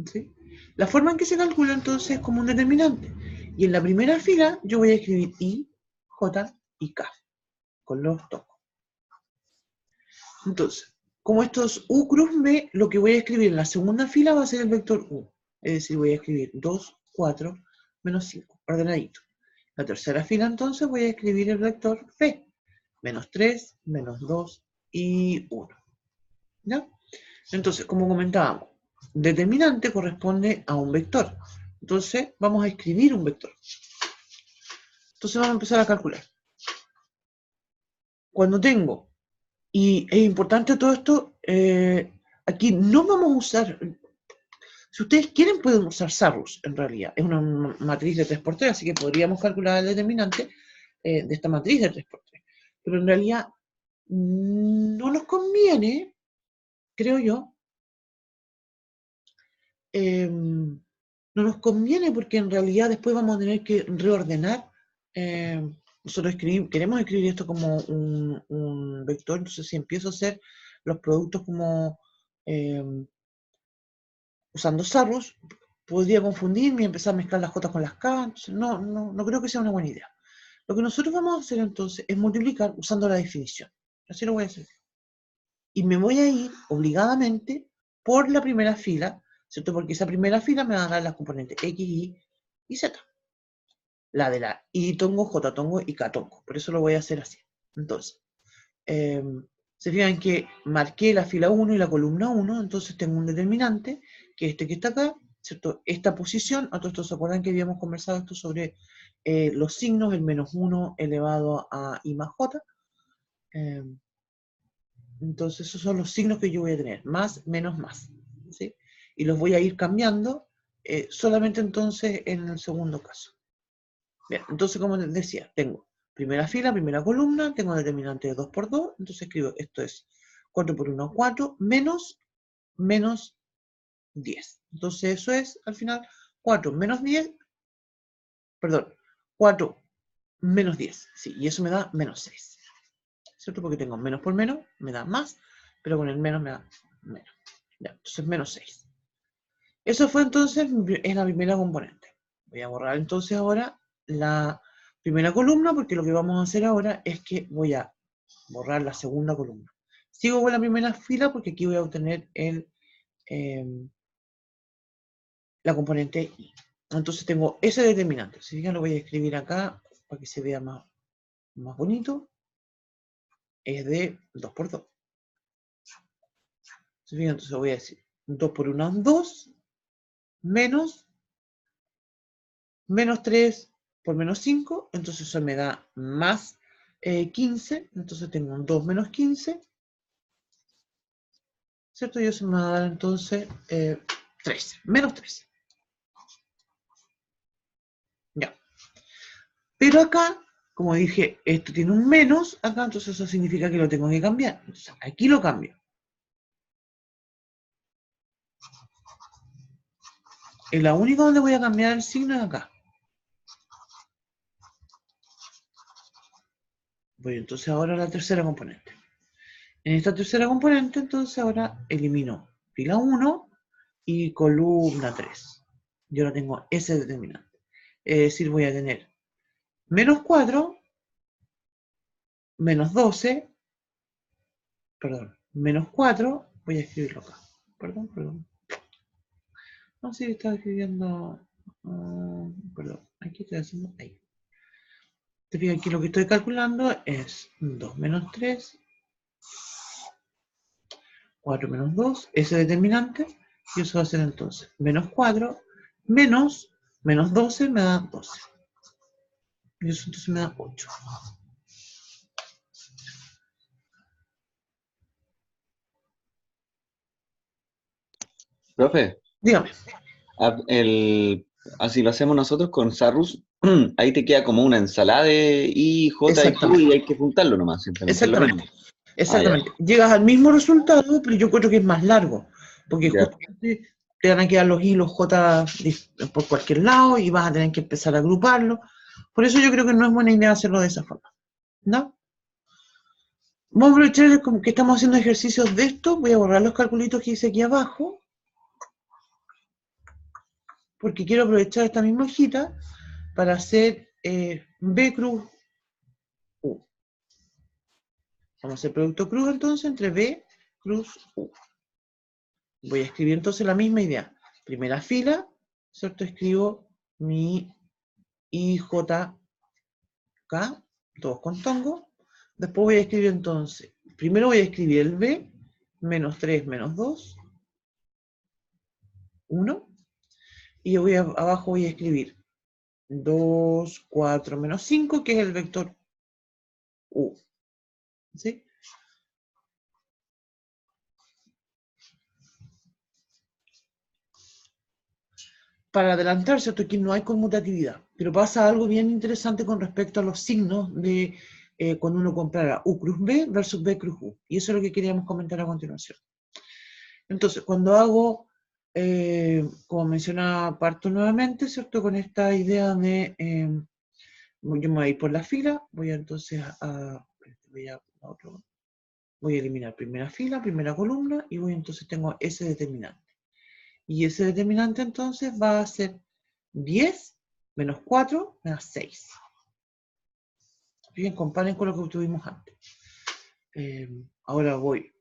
¿Sí? La forma en que se calcula entonces es como un determinante. Y en la primera fila yo voy a escribir i, j y k, con los topos. Entonces, como esto es u cruz b, lo que voy a escribir en la segunda fila va a ser el vector u. Es decir, voy a escribir 2, 4, menos 5, ordenadito. La tercera fila entonces voy a escribir el vector b. Menos 3, menos 2 y 1. ¿Ya? Entonces, como comentábamos, determinante corresponde a un vector. Entonces, vamos a escribir un vector. Entonces, vamos a empezar a calcular. Cuando tengo, y es importante todo esto, aquí no vamos a usar, si ustedes quieren pueden usar Sarrus, en realidad. Es una matriz de 3×3, así que podríamos calcular el determinante de esta matriz de 3×3. Pero en realidad no nos conviene, creo yo, no nos conviene porque en realidad después vamos a tener que reordenar. Nosotros queremos escribir esto como un vector, entonces si empiezo a hacer los productos como usando Sarrus, podría confundirme y empezar a mezclar las J con las K. Entonces, no creo que sea una buena idea. Lo que nosotros vamos a hacer entonces es multiplicar usando la definición. Así lo voy a hacer. Y me voy a ir obligadamente por la primera fila, ¿cierto? Porque esa primera fila me va a dar las componentes X, Y Z. La de la I tongo, J tongo y K tongo. Por eso lo voy a hacer así. Entonces, se fijan que marqué la fila 1 y la columna 1, entonces tengo un determinante, que es este que está acá, ¿cierto? Esta posición, a todos ¿se acuerdan que habíamos conversado esto sobre los signos, el menos 1 elevado a I más J? Entonces esos son los signos que yo voy a tener, más, menos, más, ¿sí? Y los voy a ir cambiando solamente entonces en el segundo caso. Bien, entonces como les decía, tengo primera fila, primera columna, tengo determinante de 2 por 2, entonces escribo, esto es 4 por 1, 4, menos 10. Entonces eso es, al final, 4 menos 10, perdón, 4 menos 10, sí, y eso me da menos 6. ¿Cierto? Porque tengo menos por menos, me da más, pero con el menos me da menos. Ya, entonces menos 6. Eso fue entonces en la primera componente. Voy a borrar entonces ahora la primera columna, porque lo que vamos a hacer ahora es que voy a borrar la segunda columna. Sigo con la primera fila porque aquí voy a obtener la componente Y. Entonces tengo ese determinante. Si ya lo voy a escribir acá para que se vea más bonito. Es de 2 por 2. Entonces voy a decir 2 por 1 es 2, menos 3 por menos 5, entonces eso me da más 15, entonces tengo un 2 menos 15, ¿cierto? Y eso me va a dar entonces 13, menos 13. Ya. Pero acá, como dije, esto tiene un menos acá, entonces eso significa que lo tengo que cambiar. Entonces aquí lo cambio. Es la única donde voy a cambiar el signo es acá. Voy entonces ahora a la tercera componente. En esta tercera componente, entonces ahora elimino fila 1 y columna 3. Yo ahora tengo ese determinante. Es decir, voy a tener menos 4, menos 12, perdón, menos 4, voy a escribirlo acá. Perdón. No, sí, estaba escribiendo, perdón, aquí estoy haciendo, ahí. Te fijas, aquí lo que estoy calculando es 2 menos 3, 4 menos 2, ese determinante, y eso va a ser entonces menos 4, menos 12 me da 12. Y eso entonces me da 8. Profe, Dígame. así lo hacemos nosotros con Sarrus, ahí te queda como una ensalada de I, J y Q y Exactamente. hay que juntarlo nomás, simplemente es lo Exactamente. mismo. Ah, ya, Exactamente. Llegas al mismo resultado, pero yo creo que es más largo, porque ya. justamente te van a quedar los I y los J por cualquier lado y vas a tener que empezar a agruparlo. Por eso yo creo que no es buena idea hacerlo de esa forma. ¿No? Vamos a aprovechar como que estamos haciendo ejercicios de esto. Voy a borrar los calculitos que hice aquí abajo, porque quiero aprovechar esta misma hojita para hacer B cruz U. Vamos a hacer producto cruz entonces entre B cruz U. Voy a escribir entonces la misma idea. Primera fila, ¿cierto? Escribo mi IJK, todos con tongo. Después voy a escribir entonces, primero voy a escribir el B, menos 3, menos 2, 1. Y abajo voy a escribir 2, 4, menos 5, que es el vector U. ¿Sí? Para adelantar, ¿cierto? Aquí no hay conmutatividad, pero pasa algo bien interesante con respecto a los signos de cuando uno compara U cruz B versus B cruz U. Y eso es lo que queríamos comentar a continuación. Entonces, cuando hago, como mencionaba, parto nuevamente, ¿cierto? Con esta idea de, yo me voy a ir por la fila, voy a entonces voy a eliminar primera fila, primera columna, y voy entonces tengo ese determinante. Y ese determinante entonces va a ser 10 menos 4 menos 6. Bien, comparen con lo que tuvimos antes. Ahora voy.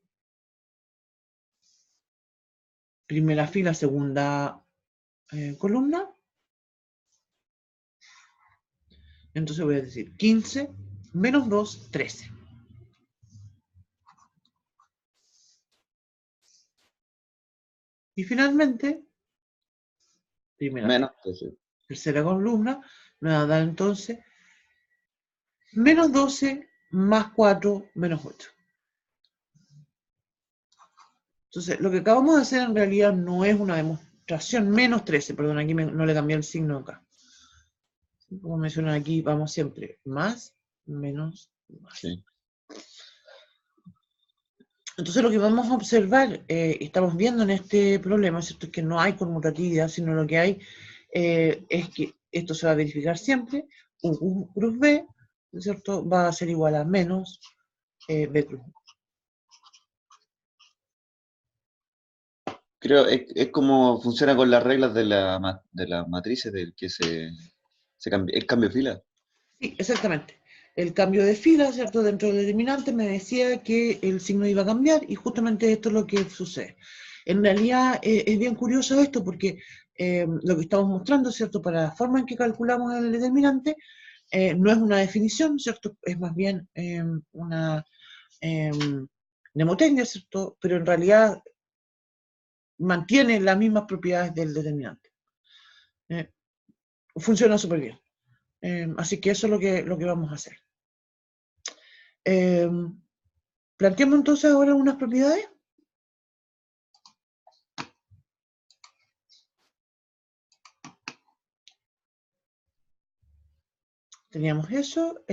Primera fila, segunda columna. Entonces voy a decir 15 menos 2, 13. Y finalmente, primera Menos fila, 13. tercera columna, me va a dar entonces menos 12 más 4 menos 8. Entonces, lo que acabamos de hacer en realidad no es una demostración, menos 13, perdón, aquí no le cambié el signo acá. Como mencionan aquí, vamos siempre más, menos, más. Sí. Entonces lo que vamos a observar, estamos viendo en este problema, ¿cierto? Es que no hay conmutatividad, sino lo que hay es que esto se va a verificar siempre, U cruz B, ¿cierto? Va a ser igual a menos B cruz. Creo, es como funciona con las reglas de las matrices del que se cambia, el cambio de fila. Sí, exactamente. El cambio de fila, ¿cierto? Dentro del determinante me decía que el signo iba a cambiar y justamente esto es lo que sucede. En realidad es bien curioso esto porque lo que estamos mostrando, ¿cierto? Para la forma en que calculamos el determinante, no es una definición, ¿cierto? Es más bien una mnemotecnia, ¿cierto? Pero en realidad mantiene las mismas propiedades del determinante. Funciona súper bien. Así que eso es lo que vamos a hacer. Planteemos entonces ahora unas propiedades. Teníamos eso.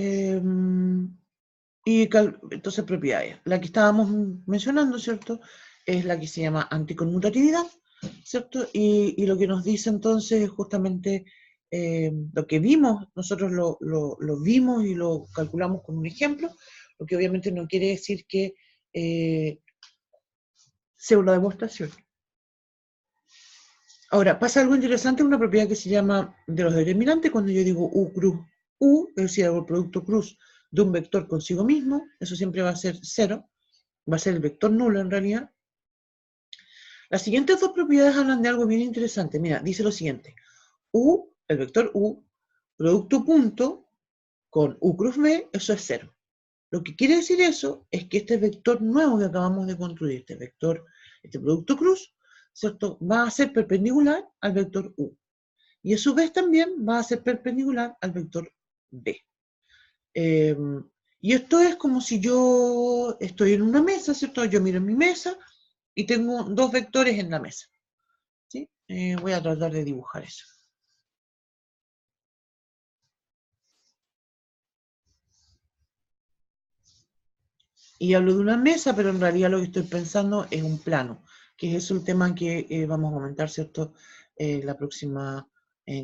Y entonces propiedades. La que estábamos mencionando, ¿cierto? Es la que se llama anticonmutatividad, ¿cierto? Y lo que nos dice entonces es justamente lo que vimos, nosotros lo vimos y lo calculamos con un ejemplo, lo que obviamente no quiere decir que sea una demostración. Ahora, pasa algo interesante, una propiedad que se llama de los determinantes, cuando yo digo U cruz U, es decir, el producto cruz de un vector consigo mismo, eso siempre va a ser 0, va a ser el vector nulo en realidad. Las siguientes dos propiedades hablan de algo bien interesante. Mira, dice lo siguiente, U, el vector U, producto punto con U cruz B, eso es 0. Lo que quiere decir eso es que este vector nuevo que acabamos de construir, este producto cruz, ¿cierto? Va a ser perpendicular al vector U. Y a su vez también va a ser perpendicular al vector B. Y esto es como si yo estoy en una mesa, ¿cierto? Yo miro en mi mesa y tengo dos vectores en la mesa. ¿Sí? Voy a tratar de dibujar eso. Y hablo de una mesa, pero en realidad lo que estoy pensando es un plano, que es el tema que vamos a comentar, ¿cierto? La próxima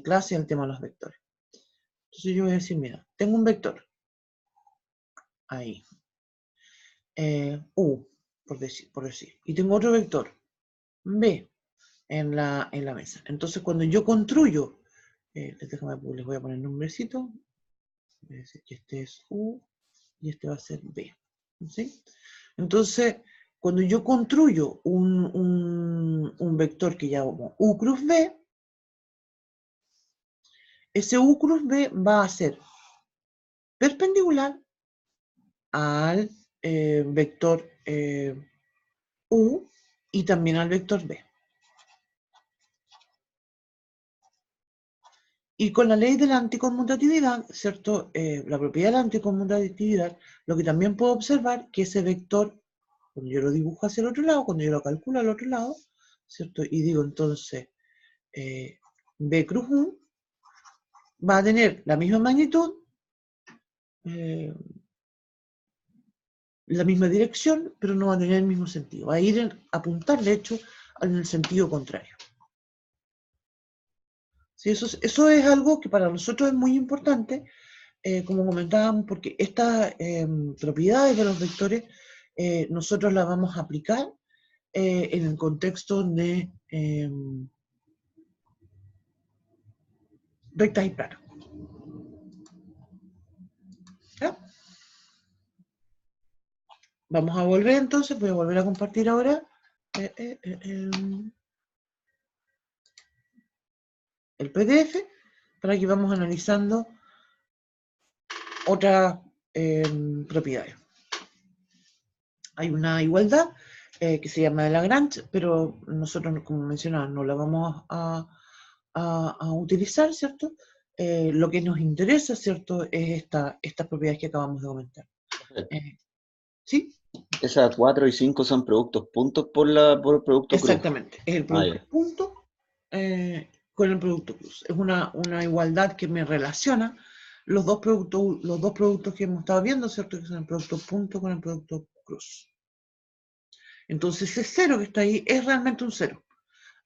clase, el tema de los vectores. Entonces yo voy a decir, mira, tengo un vector, ahí, U, por decir, y tengo otro vector, B, en la mesa. Entonces cuando yo construyo, les voy a poner nombrecito, voy a decir que este es U, y este va a ser B. ¿Sí? Entonces, cuando yo construyo un vector que llamo U cruz B, ese U cruz B va a ser perpendicular al vector U y también al vector B. Y con la ley de la anticonmutatividad, ¿cierto? La propiedad de la anticonmutatividad, lo que también puedo observar que ese vector, cuando yo lo dibujo hacia el otro lado, cuando yo lo calculo al otro lado, ¿cierto? Y digo entonces, B cruz U va a tener la misma magnitud, la misma dirección, pero no va a tener el mismo sentido. Va a ir a apuntar, de hecho, en el sentido contrario. ¿Sí? Eso es algo que para nosotros es muy importante, como comentábamos, porque estas propiedades de los vectores nosotros las vamos a aplicar en el contexto de rectas y planos. ¿Ya? Vamos a volver entonces, voy a volver a compartir ahora el PDF para que vamos analizando otras propiedades. Hay una igualdad que se llama de Lagrange, pero nosotros, como mencionaba, no la vamos a utilizar, ¿cierto? Lo que nos interesa, ¿cierto?, es estas propiedades que acabamos de comentar. ¿Sí? Esas 4 y 5 son productos puntos por el producto cruz. Exactamente, es el producto punto con el producto cruz. Es una igualdad que me relaciona los dos productos que hemos estado viendo, ¿cierto? Que son el producto punto con el producto cruz. Entonces ese cero que está ahí es realmente un cero.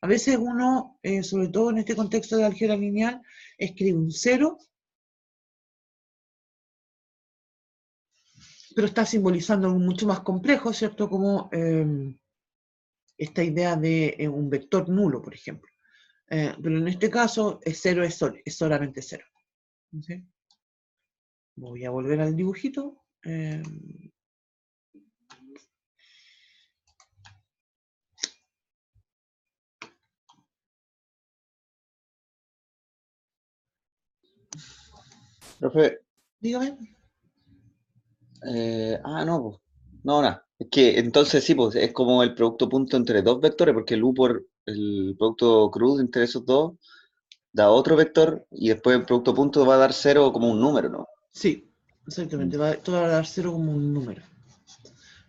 A veces uno, sobre todo en este contexto de álgebra lineal, escribe un cero, pero está simbolizando algo mucho más complejo, ¿cierto? Como esta idea de un vector nulo, por ejemplo. Pero en este caso, cero es solamente cero. ¿Sí? Voy a volver al dibujito. Profe. Dígame. No, pues. No, nada. Es que entonces sí, pues es como el producto punto entre dos vectores, porque el U por el producto cruz entre esos dos da otro vector y después el producto punto va a dar cero como un número, ¿no? Sí, exactamente. Esto va a dar cero como un número.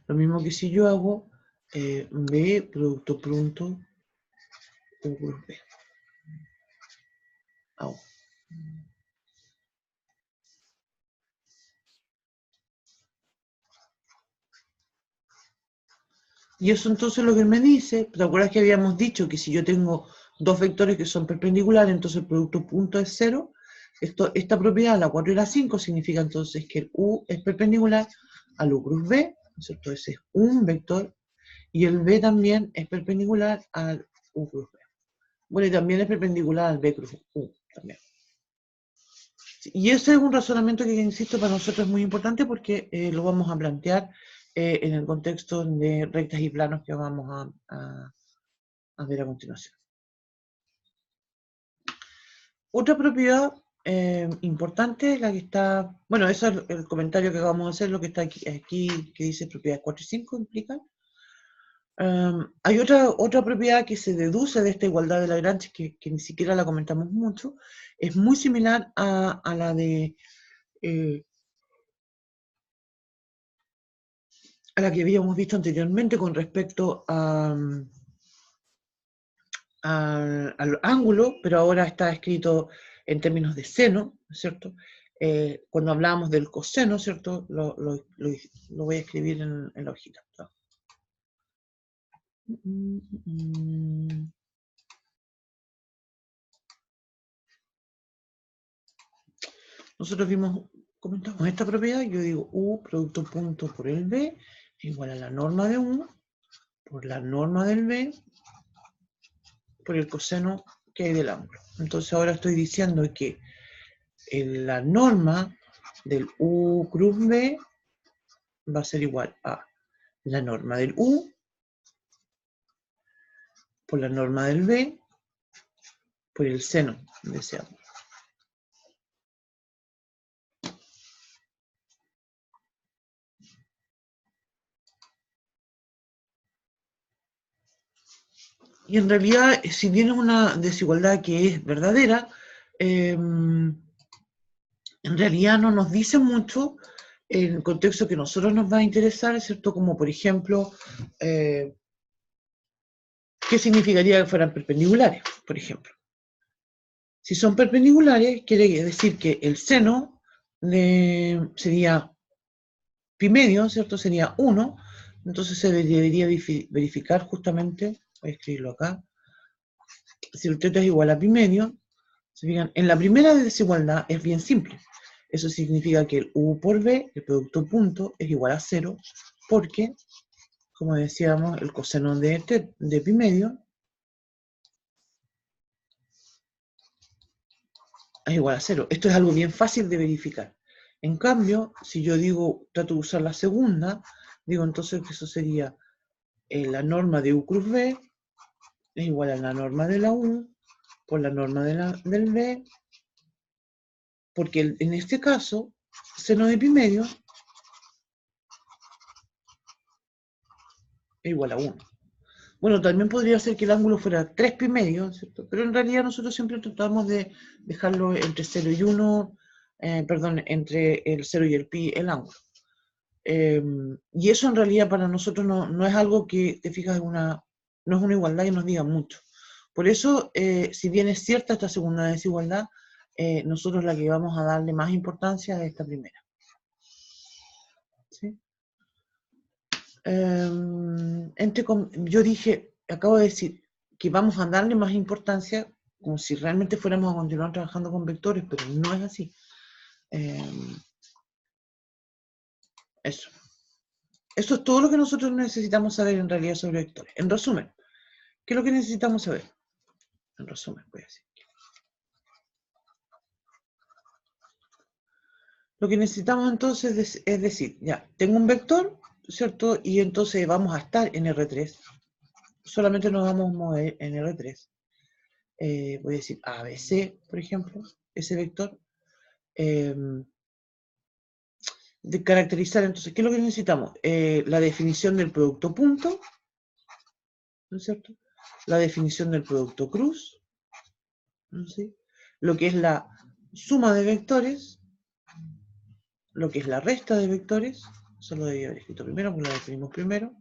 Lo mismo que si yo hago B producto punto U cruz B. Hago. Y eso entonces lo que me dice, ¿te acuerdas que habíamos dicho que si yo tengo dos vectores que son perpendiculares, entonces el producto punto es cero? Esta propiedad, la 4 y la 5, significa entonces que el U es perpendicular al U cruz B, ¿no es cierto? Ese es un vector, y el B también es perpendicular al U cruz B. Bueno, y también es perpendicular al B cruz U también. Y ese es un razonamiento que, insisto, para nosotros es muy importante porque lo vamos a plantear en el contexto de rectas y planos que vamos a ver a continuación. Otra propiedad importante, la que está, bueno, eso es el comentario que acabamos de hacer, lo que está aquí que dice propiedades 4 y 5 implican. Hay otra propiedad que se deduce de esta igualdad de Lagrange, que ni siquiera la comentamos mucho, es muy similar a la de a la que habíamos visto anteriormente con respecto al ángulo, pero ahora está escrito en términos de seno, ¿cierto? Cuando hablábamos del coseno, ¿cierto? Lo voy a escribir en la hojita. Nosotros comentamos esta propiedad, yo digo U producto punto por el B igual a la norma de U por la norma del B por el coseno que hay del ángulo. Entonces ahora estoy diciendo que la norma del U cruz B va a ser igual a la norma del U por la norma del B por el seno de ese ángulo. Y en realidad, si bien es una desigualdad que es verdadera, en realidad no nos dice mucho en el contexto que a nosotros nos va a interesar, ¿cierto? Como por ejemplo, ¿qué significaría que fueran perpendiculares, por ejemplo? Si son perpendiculares, quiere decir que el seno sería pi medio, ¿cierto? Sería 1, entonces se debería verificar justamente, voy a escribirlo acá, si el θ es igual a pi medio, se fijan, en la primera desigualdad es bien simple. Eso significa que el U por B, el producto punto, es igual a 0, porque, como decíamos, el coseno de pi medio es igual a 0. Esto es algo bien fácil de verificar. En cambio, si yo digo, trato de usar la segunda, digo entonces que eso sería la norma de U cruz B es igual a la norma de la U por la norma del B, porque en este caso, seno de pi medio es igual a 1. Bueno, también podría ser que el ángulo fuera 3 pi medio, ¿cierto? Pero en realidad nosotros siempre tratamos de dejarlo entre 0 y 1, perdón, entre el 0 y el pi, el ángulo. Y eso en realidad para nosotros no es algo que, te fijas, no es una igualdad que nos diga mucho. Por eso, si bien es cierta esta segunda desigualdad, nosotros la que vamos a darle más importancia es esta primera. ¿Sí? Yo dije, acabo de decir que vamos a darle más importancia como si realmente fuéramos a continuar trabajando con vectores, pero no es así. Eso. Eso es todo lo que nosotros necesitamos saber en realidad sobre vectores. En resumen, ¿qué es lo que necesitamos saber? En resumen, voy a decir. Lo que necesitamos entonces es decir, ya, tengo un vector, ¿cierto? Y entonces vamos a estar en R3. Solamente nos vamos a mover en R3. Voy a decir ABC, por ejemplo, ese vector. De caracterizar, entonces, ¿qué es lo que necesitamos? La definición del producto punto, ¿no es cierto? La definición del producto cruz, ¿no? ¿Sí? Lo que es la suma de vectores, lo que es la resta de vectores, eso lo debía haber escrito primero, porque lo definimos primero.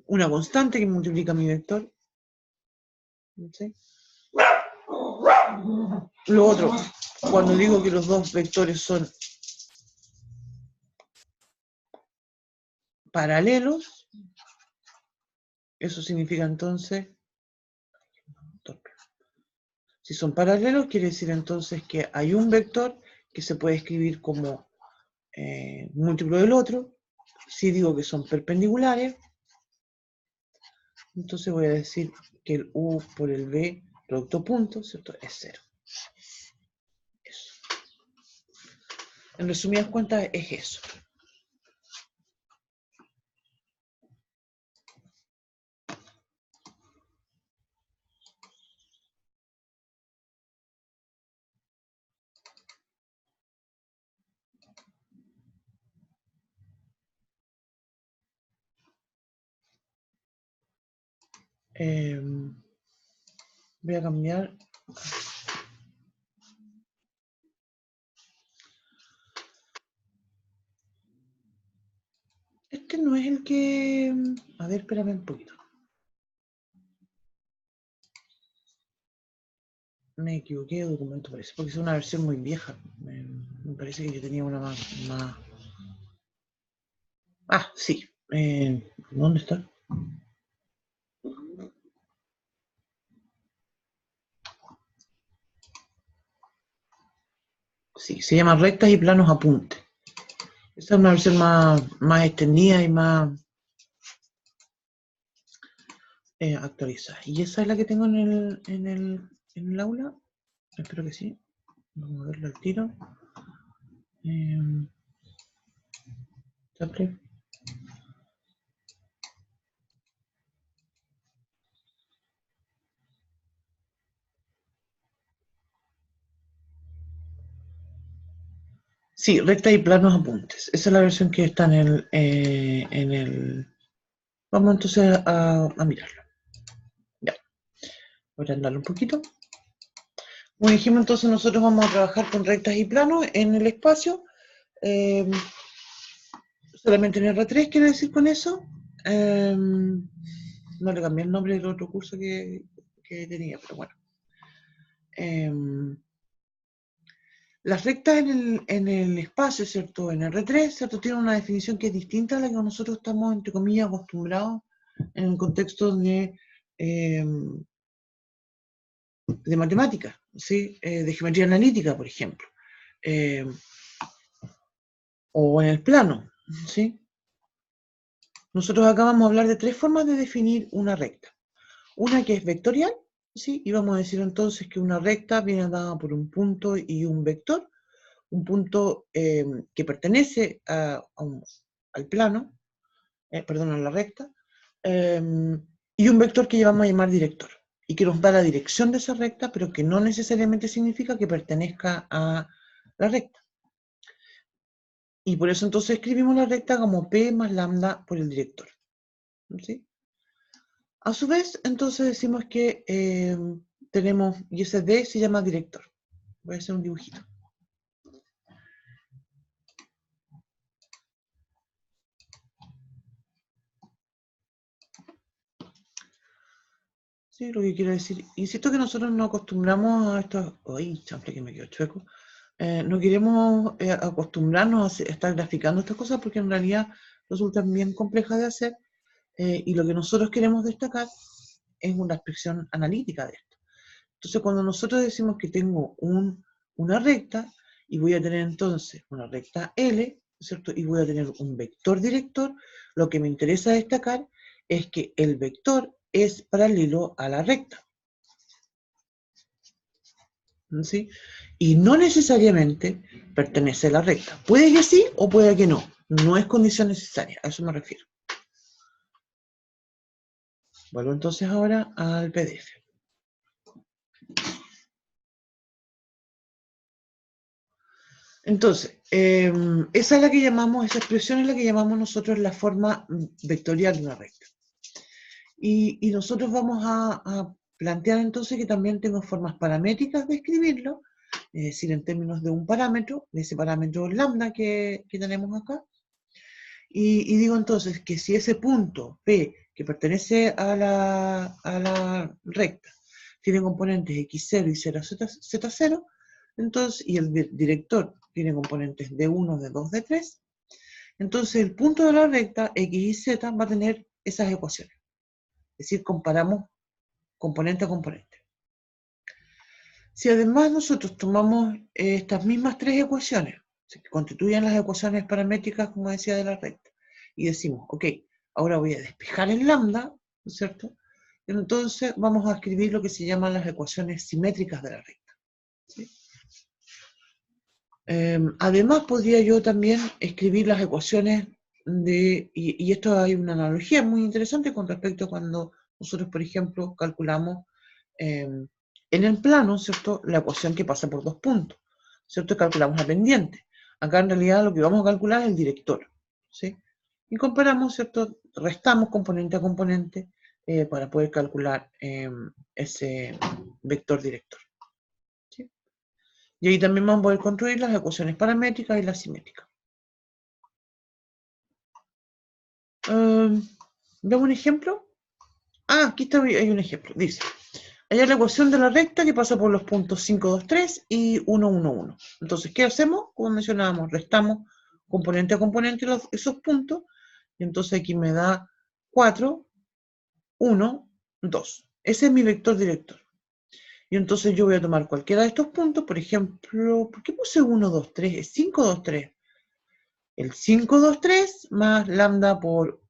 Una constante que multiplica mi vector. ¿Sí? Lo otro, cuando digo que los dos vectores son paralelos, eso significa entonces, si son paralelos, quiere decir entonces que hay un vector que se puede escribir como múltiplo del otro. Si digo que son perpendiculares, entonces voy a decir que el U por el B, producto punto, ¿cierto? Es 0. Eso. En resumidas cuentas, es eso. Voy a cambiar. Este no es el que... A ver, espérame un poquito. Me equivoqué de documento, parece, porque es una versión muy vieja. Me parece que yo tenía una más... Ah, sí. ¿Dónde está? Sí, se llama rectas y planos apunte. Esa es una versión más extendida y más actualizada. Y esa es la que tengo en el aula. Espero que sí. Vamos a verlo al tiro. Sí, rectas y planos apuntes. Esa es la versión que está en el... Vamos entonces a mirarlo. Ya. Voy a andarlo un poquito. Como dijimos, entonces nosotros vamos a trabajar con rectas y planos en el espacio. Solamente en R3, quiero decir con eso. No le cambié el nombre del otro curso que tenía, pero bueno. Las rectas en el espacio, ¿cierto? En R3, ¿cierto? Tienen una definición que es distinta a la que nosotros estamos, entre comillas, acostumbrados en el contexto de matemáticas, ¿sí? De geometría analítica, por ejemplo. O en el plano, ¿Sí? Nosotros acá vamos a hablar de tres formas de definir una recta. Una que es vectorial, ¿sí? Y vamos a decir entonces que una recta viene dada por un punto y un vector. Un punto que pertenece al plano, perdón, a la recta, y un vector que vamos a llamar director, y que nos da la dirección de esa recta, pero que no necesariamente significa que pertenezca a la recta. Y por eso entonces escribimos la recta como P más lambda por el director. ¿Sí? A su vez, entonces decimos que tenemos, y ese D se llama director. Voy a hacer un dibujito. Sí, lo que quiero decir, insisto que nosotros nos acostumbramos a esto. ¡Ay, chample, que me quedo chueco! No queremos acostumbrarnos a estar graficando estas cosas porque en realidad resultan bien complejas de hacer, y lo que nosotros queremos destacar es una expresión analítica de esto. Entonces, cuando nosotros decimos que tengo una recta y voy a tener entonces una recta L, ¿cierto? Y voy a tener un vector director, lo que me interesa destacar es que el vector es paralelo a la recta. ¿Sí? Y no necesariamente pertenece a la recta. Puede que sí o puede que no. No es condición necesaria, a eso me refiero. Vuelvo entonces ahora al PDF. Entonces, esa es la que llamamos, esa expresión es la que llamamos nosotros la forma vectorial de una recta. Y nosotros vamos a plantear entonces que también tengo formas paramétricas de escribirlo, es decir, en términos de un parámetro, de ese parámetro lambda que tenemos acá. Y digo entonces que si ese punto P, que pertenece a la recta, tiene componentes x0 y 0z0, entonces, y el director tiene componentes d1, d2, d3, entonces el punto de la recta x y z va a tener esas ecuaciones. Es decir, comparamos componente a componente. Si además nosotros tomamos estas mismas tres ecuaciones, que constituyen las ecuaciones paramétricas, como decía, de la recta, y decimos, ok, ahora voy a despejar el lambda, ¿no es cierto? Entonces vamos a escribir lo que se llaman las ecuaciones simétricas de la recta. ¿Sí? Además podría yo también escribir las ecuaciones y esto hay una analogía muy interesante con respecto a cuando nosotros, por ejemplo, calculamos en el plano, ¿cierto?, la ecuación que pasa por dos puntos, ¿cierto? Calculamos la pendiente. Acá en realidad lo que vamos a calcular es el director, ¿sí? Y comparamos, ¿cierto?, restamos componente a componente para poder calcular ese vector director. ¿Sí? Y ahí también vamos a poder construir las ecuaciones paramétricas y las simétricas. ¿Vemos un ejemplo? Ah, aquí está, hay un ejemplo. Dice, hallar la ecuación de la recta que pasa por los puntos 5, 2, 3 y 1, 1, 1. Entonces, ¿qué hacemos? Como mencionábamos, restamos componente a componente esos puntos. Y entonces aquí me da 4, 1, 2. Ese es mi vector director. Y entonces yo voy a tomar cualquiera de estos puntos, por ejemplo, ¿por qué puse 1, 2, 3? Es 5, 2, 3. El 5, 2, 3 más lambda por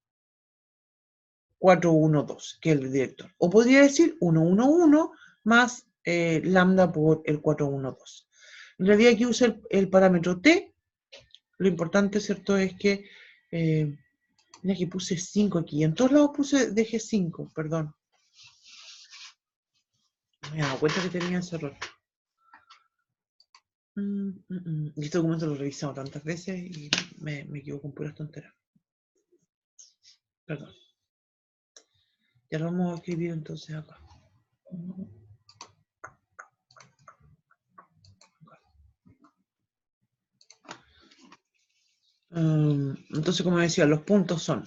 4, 1, 2, que es el director. O podría decir 1, 1, 1 más lambda por el 4, 1, 2. En realidad aquí uso el parámetro t. Lo importante, ¿cierto?, es que mira que puse 5 aquí. En todos lados dejé 5, perdón. Me he dado cuenta que tenía ese error. Y este documento lo he revisado tantas veces y me equivoco con puras tonteras. Perdón. Ya lo vamos a escribir entonces acá. Entonces, como decía, los puntos son...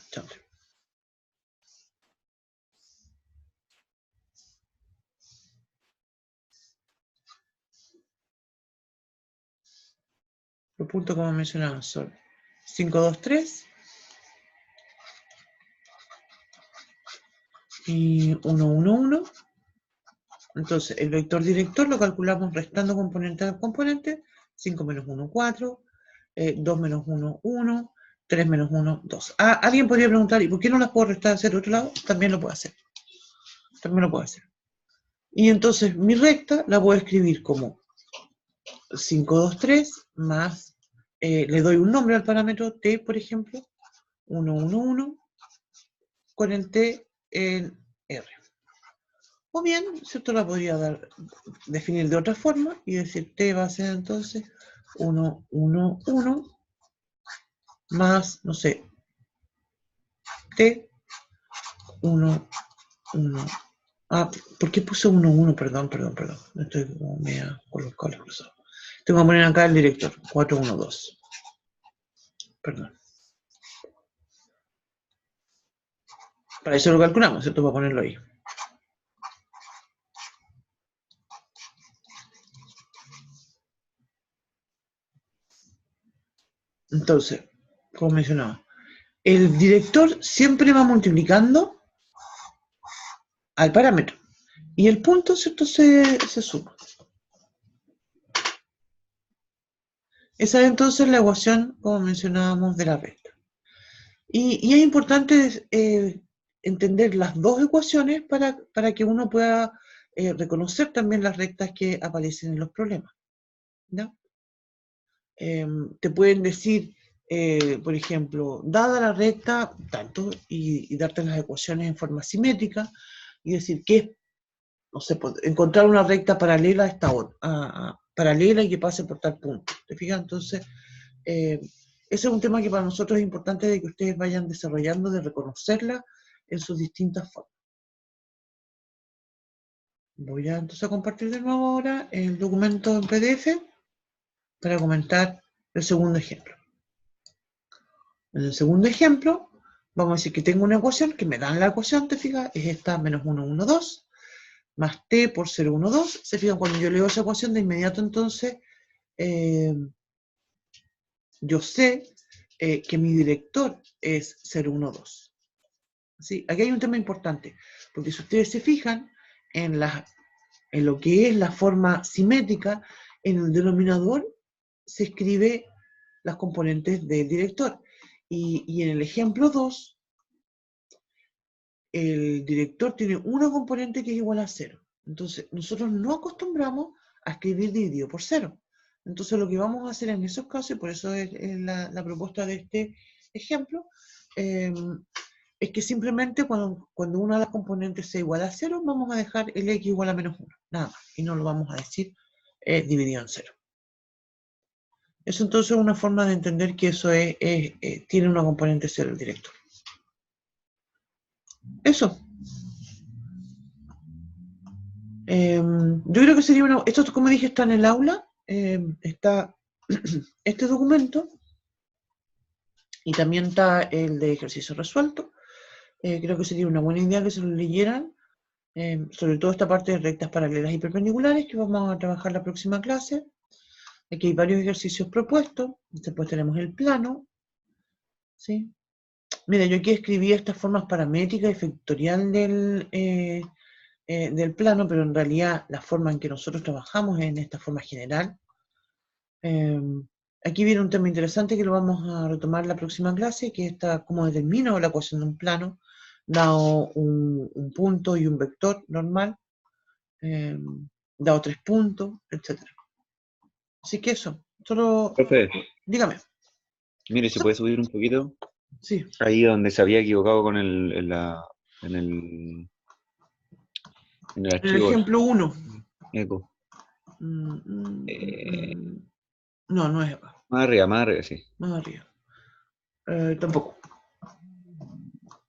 Los puntos, como mencionaba, son 5, 2, 3 y 1, 1, 1. Entonces, el vector director lo calculamos restando componente a componente. 5 menos 1, 4. 2 menos 1, 1. 3 menos 1, 2. Ah, alguien podría preguntar, ¿y por qué no las puedo restar hacia el otro lado? También lo puedo hacer. También lo puedo hacer. Y entonces mi recta la voy a escribir como 5, 2, 3 más, le doy un nombre al parámetro t, por ejemplo, 1, 1, 1, con el t en r. O bien, ¿cierto? La podría definir de otra forma y decir t va a ser entonces 1, 1, 1 más, no sé, t 1, 1. Ah, ¿por qué puse 1, 1? Perdón. Estoy como media con los cables cruzados. Tengo que poner acá el director, 4, 1, 2. Perdón. Para eso lo calculamos, ¿cierto? Para ponerlo ahí. Entonces, como mencionaba, el director siempre va multiplicando al parámetro. Y el punto, ¿cierto? Se suma. Esa es entonces la ecuación, como mencionábamos, de la recta. Y es importante entender las dos ecuaciones para que uno pueda reconocer también las rectas que aparecen en los problemas, ¿no? Te pueden decir, por ejemplo, dada la recta, tanto, y darte las ecuaciones en forma simétrica, y decir que, no sé, encontrar una recta paralela a esta otra, paralela y que pase por tal punto. ¿Te fijas? Entonces, ese es un tema que para nosotros es importante de que ustedes vayan desarrollando, de reconocerla en sus distintas formas. Voy a entonces a compartir de nuevo ahora el documento en PDF para comentar el segundo ejemplo. En el segundo ejemplo, vamos a decir que tengo una ecuación, que me dan la ecuación, te fijas, es esta menos 1, 1, 2, más t por 0, 1, 2. Se fijan, cuando yo leo esa ecuación, de inmediato entonces, yo sé que mi director es 0, 1, 2. ¿Sí? Aquí hay un tema importante, porque si ustedes se fijan en lo que es la forma simétrica, en el denominador se escribe las componentes del director. Y en el ejemplo 2, el director tiene una componente que es igual a 0. Entonces, nosotros no acostumbramos a escribir dividido por 0. Entonces, lo que vamos a hacer en esos casos, y por eso es la propuesta de este ejemplo, es que simplemente cuando una de las componentes sea igual a 0, vamos a dejar el x igual a menos 1, nada más, y no lo vamos a decir dividido en 0. Eso entonces es una forma de entender que eso tiene una componente 0 el director. Eso. Yo creo que sería esto, como dije, está en el aula, está este documento, y también está el de ejercicio resuelto. Creo que sería una buena idea que se lo leyeran, sobre todo esta parte de rectas paralelas y perpendiculares que vamos a trabajar la próxima clase. Aquí hay varios ejercicios propuestos, después tenemos el plano, ¿sí? Mira, yo aquí escribí estas formas paramétricas y factorial del plano, pero en realidad la forma en que nosotros trabajamos es en esta forma general. Aquí viene un tema interesante que lo vamos a retomar la próxima clase, que está cómo determino la ecuación de un plano, dado un punto y un vector normal, dado 3 puntos, etc. Así que eso, solo Profe, dígame. mire, si puede subir un poquito. Sí. Ahí donde se había equivocado con en el El archivo. ejemplo 1. Eco. No, no es acá. Más arriba, sí. Más arriba. Tampoco.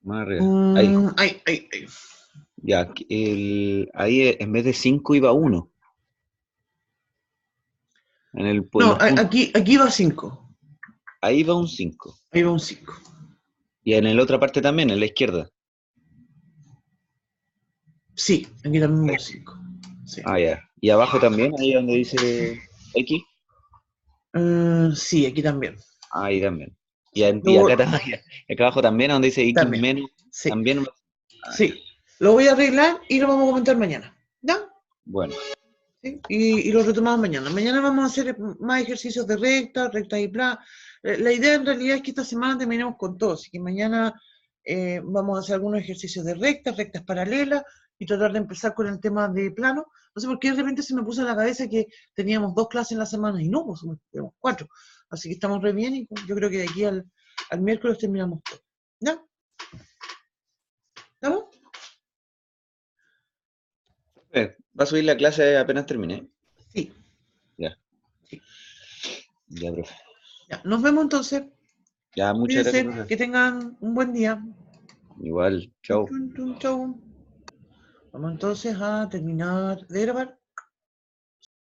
Más arriba. Ahí. Ahí. Ya, ahí en vez de 5 iba 1. No, aquí va 5. Ahí va un 5. Ahí va un 5. Y en la otra parte también, en la izquierda. Sí, aquí también va un 5. Sí. Ah, ya. Y abajo también, ahí donde dice X. Sí, aquí también. Ahí también. Y acá abajo también, donde dice X también. menos. Sí. También. Sí. Lo voy a arreglar y lo vamos a comentar mañana. ¿Ya? Bueno. ¿Sí? Y lo retomamos mañana. Mañana vamos a hacer más ejercicios de recta y La idea en realidad es que esta semana terminemos con todo, así que mañana vamos a hacer algunos ejercicios de rectas paralelas y tratar de empezar con el tema de plano. No sé por qué de repente se me puso en la cabeza que teníamos 2 clases en la semana y no, pues tenemos 4. Así que estamos re bien y yo creo que de aquí al miércoles terminamos todo. ¿Ya? ¿Estamos? ¿Va a subir la clase apenas termine? Sí. Ya. Sí. Ya, profe. Ya. Nos vemos entonces. Ya, muchas gracias, Cuídense, profe. que tengan un buen día. Igual, chao. Chau. Vamos entonces a terminar de grabar.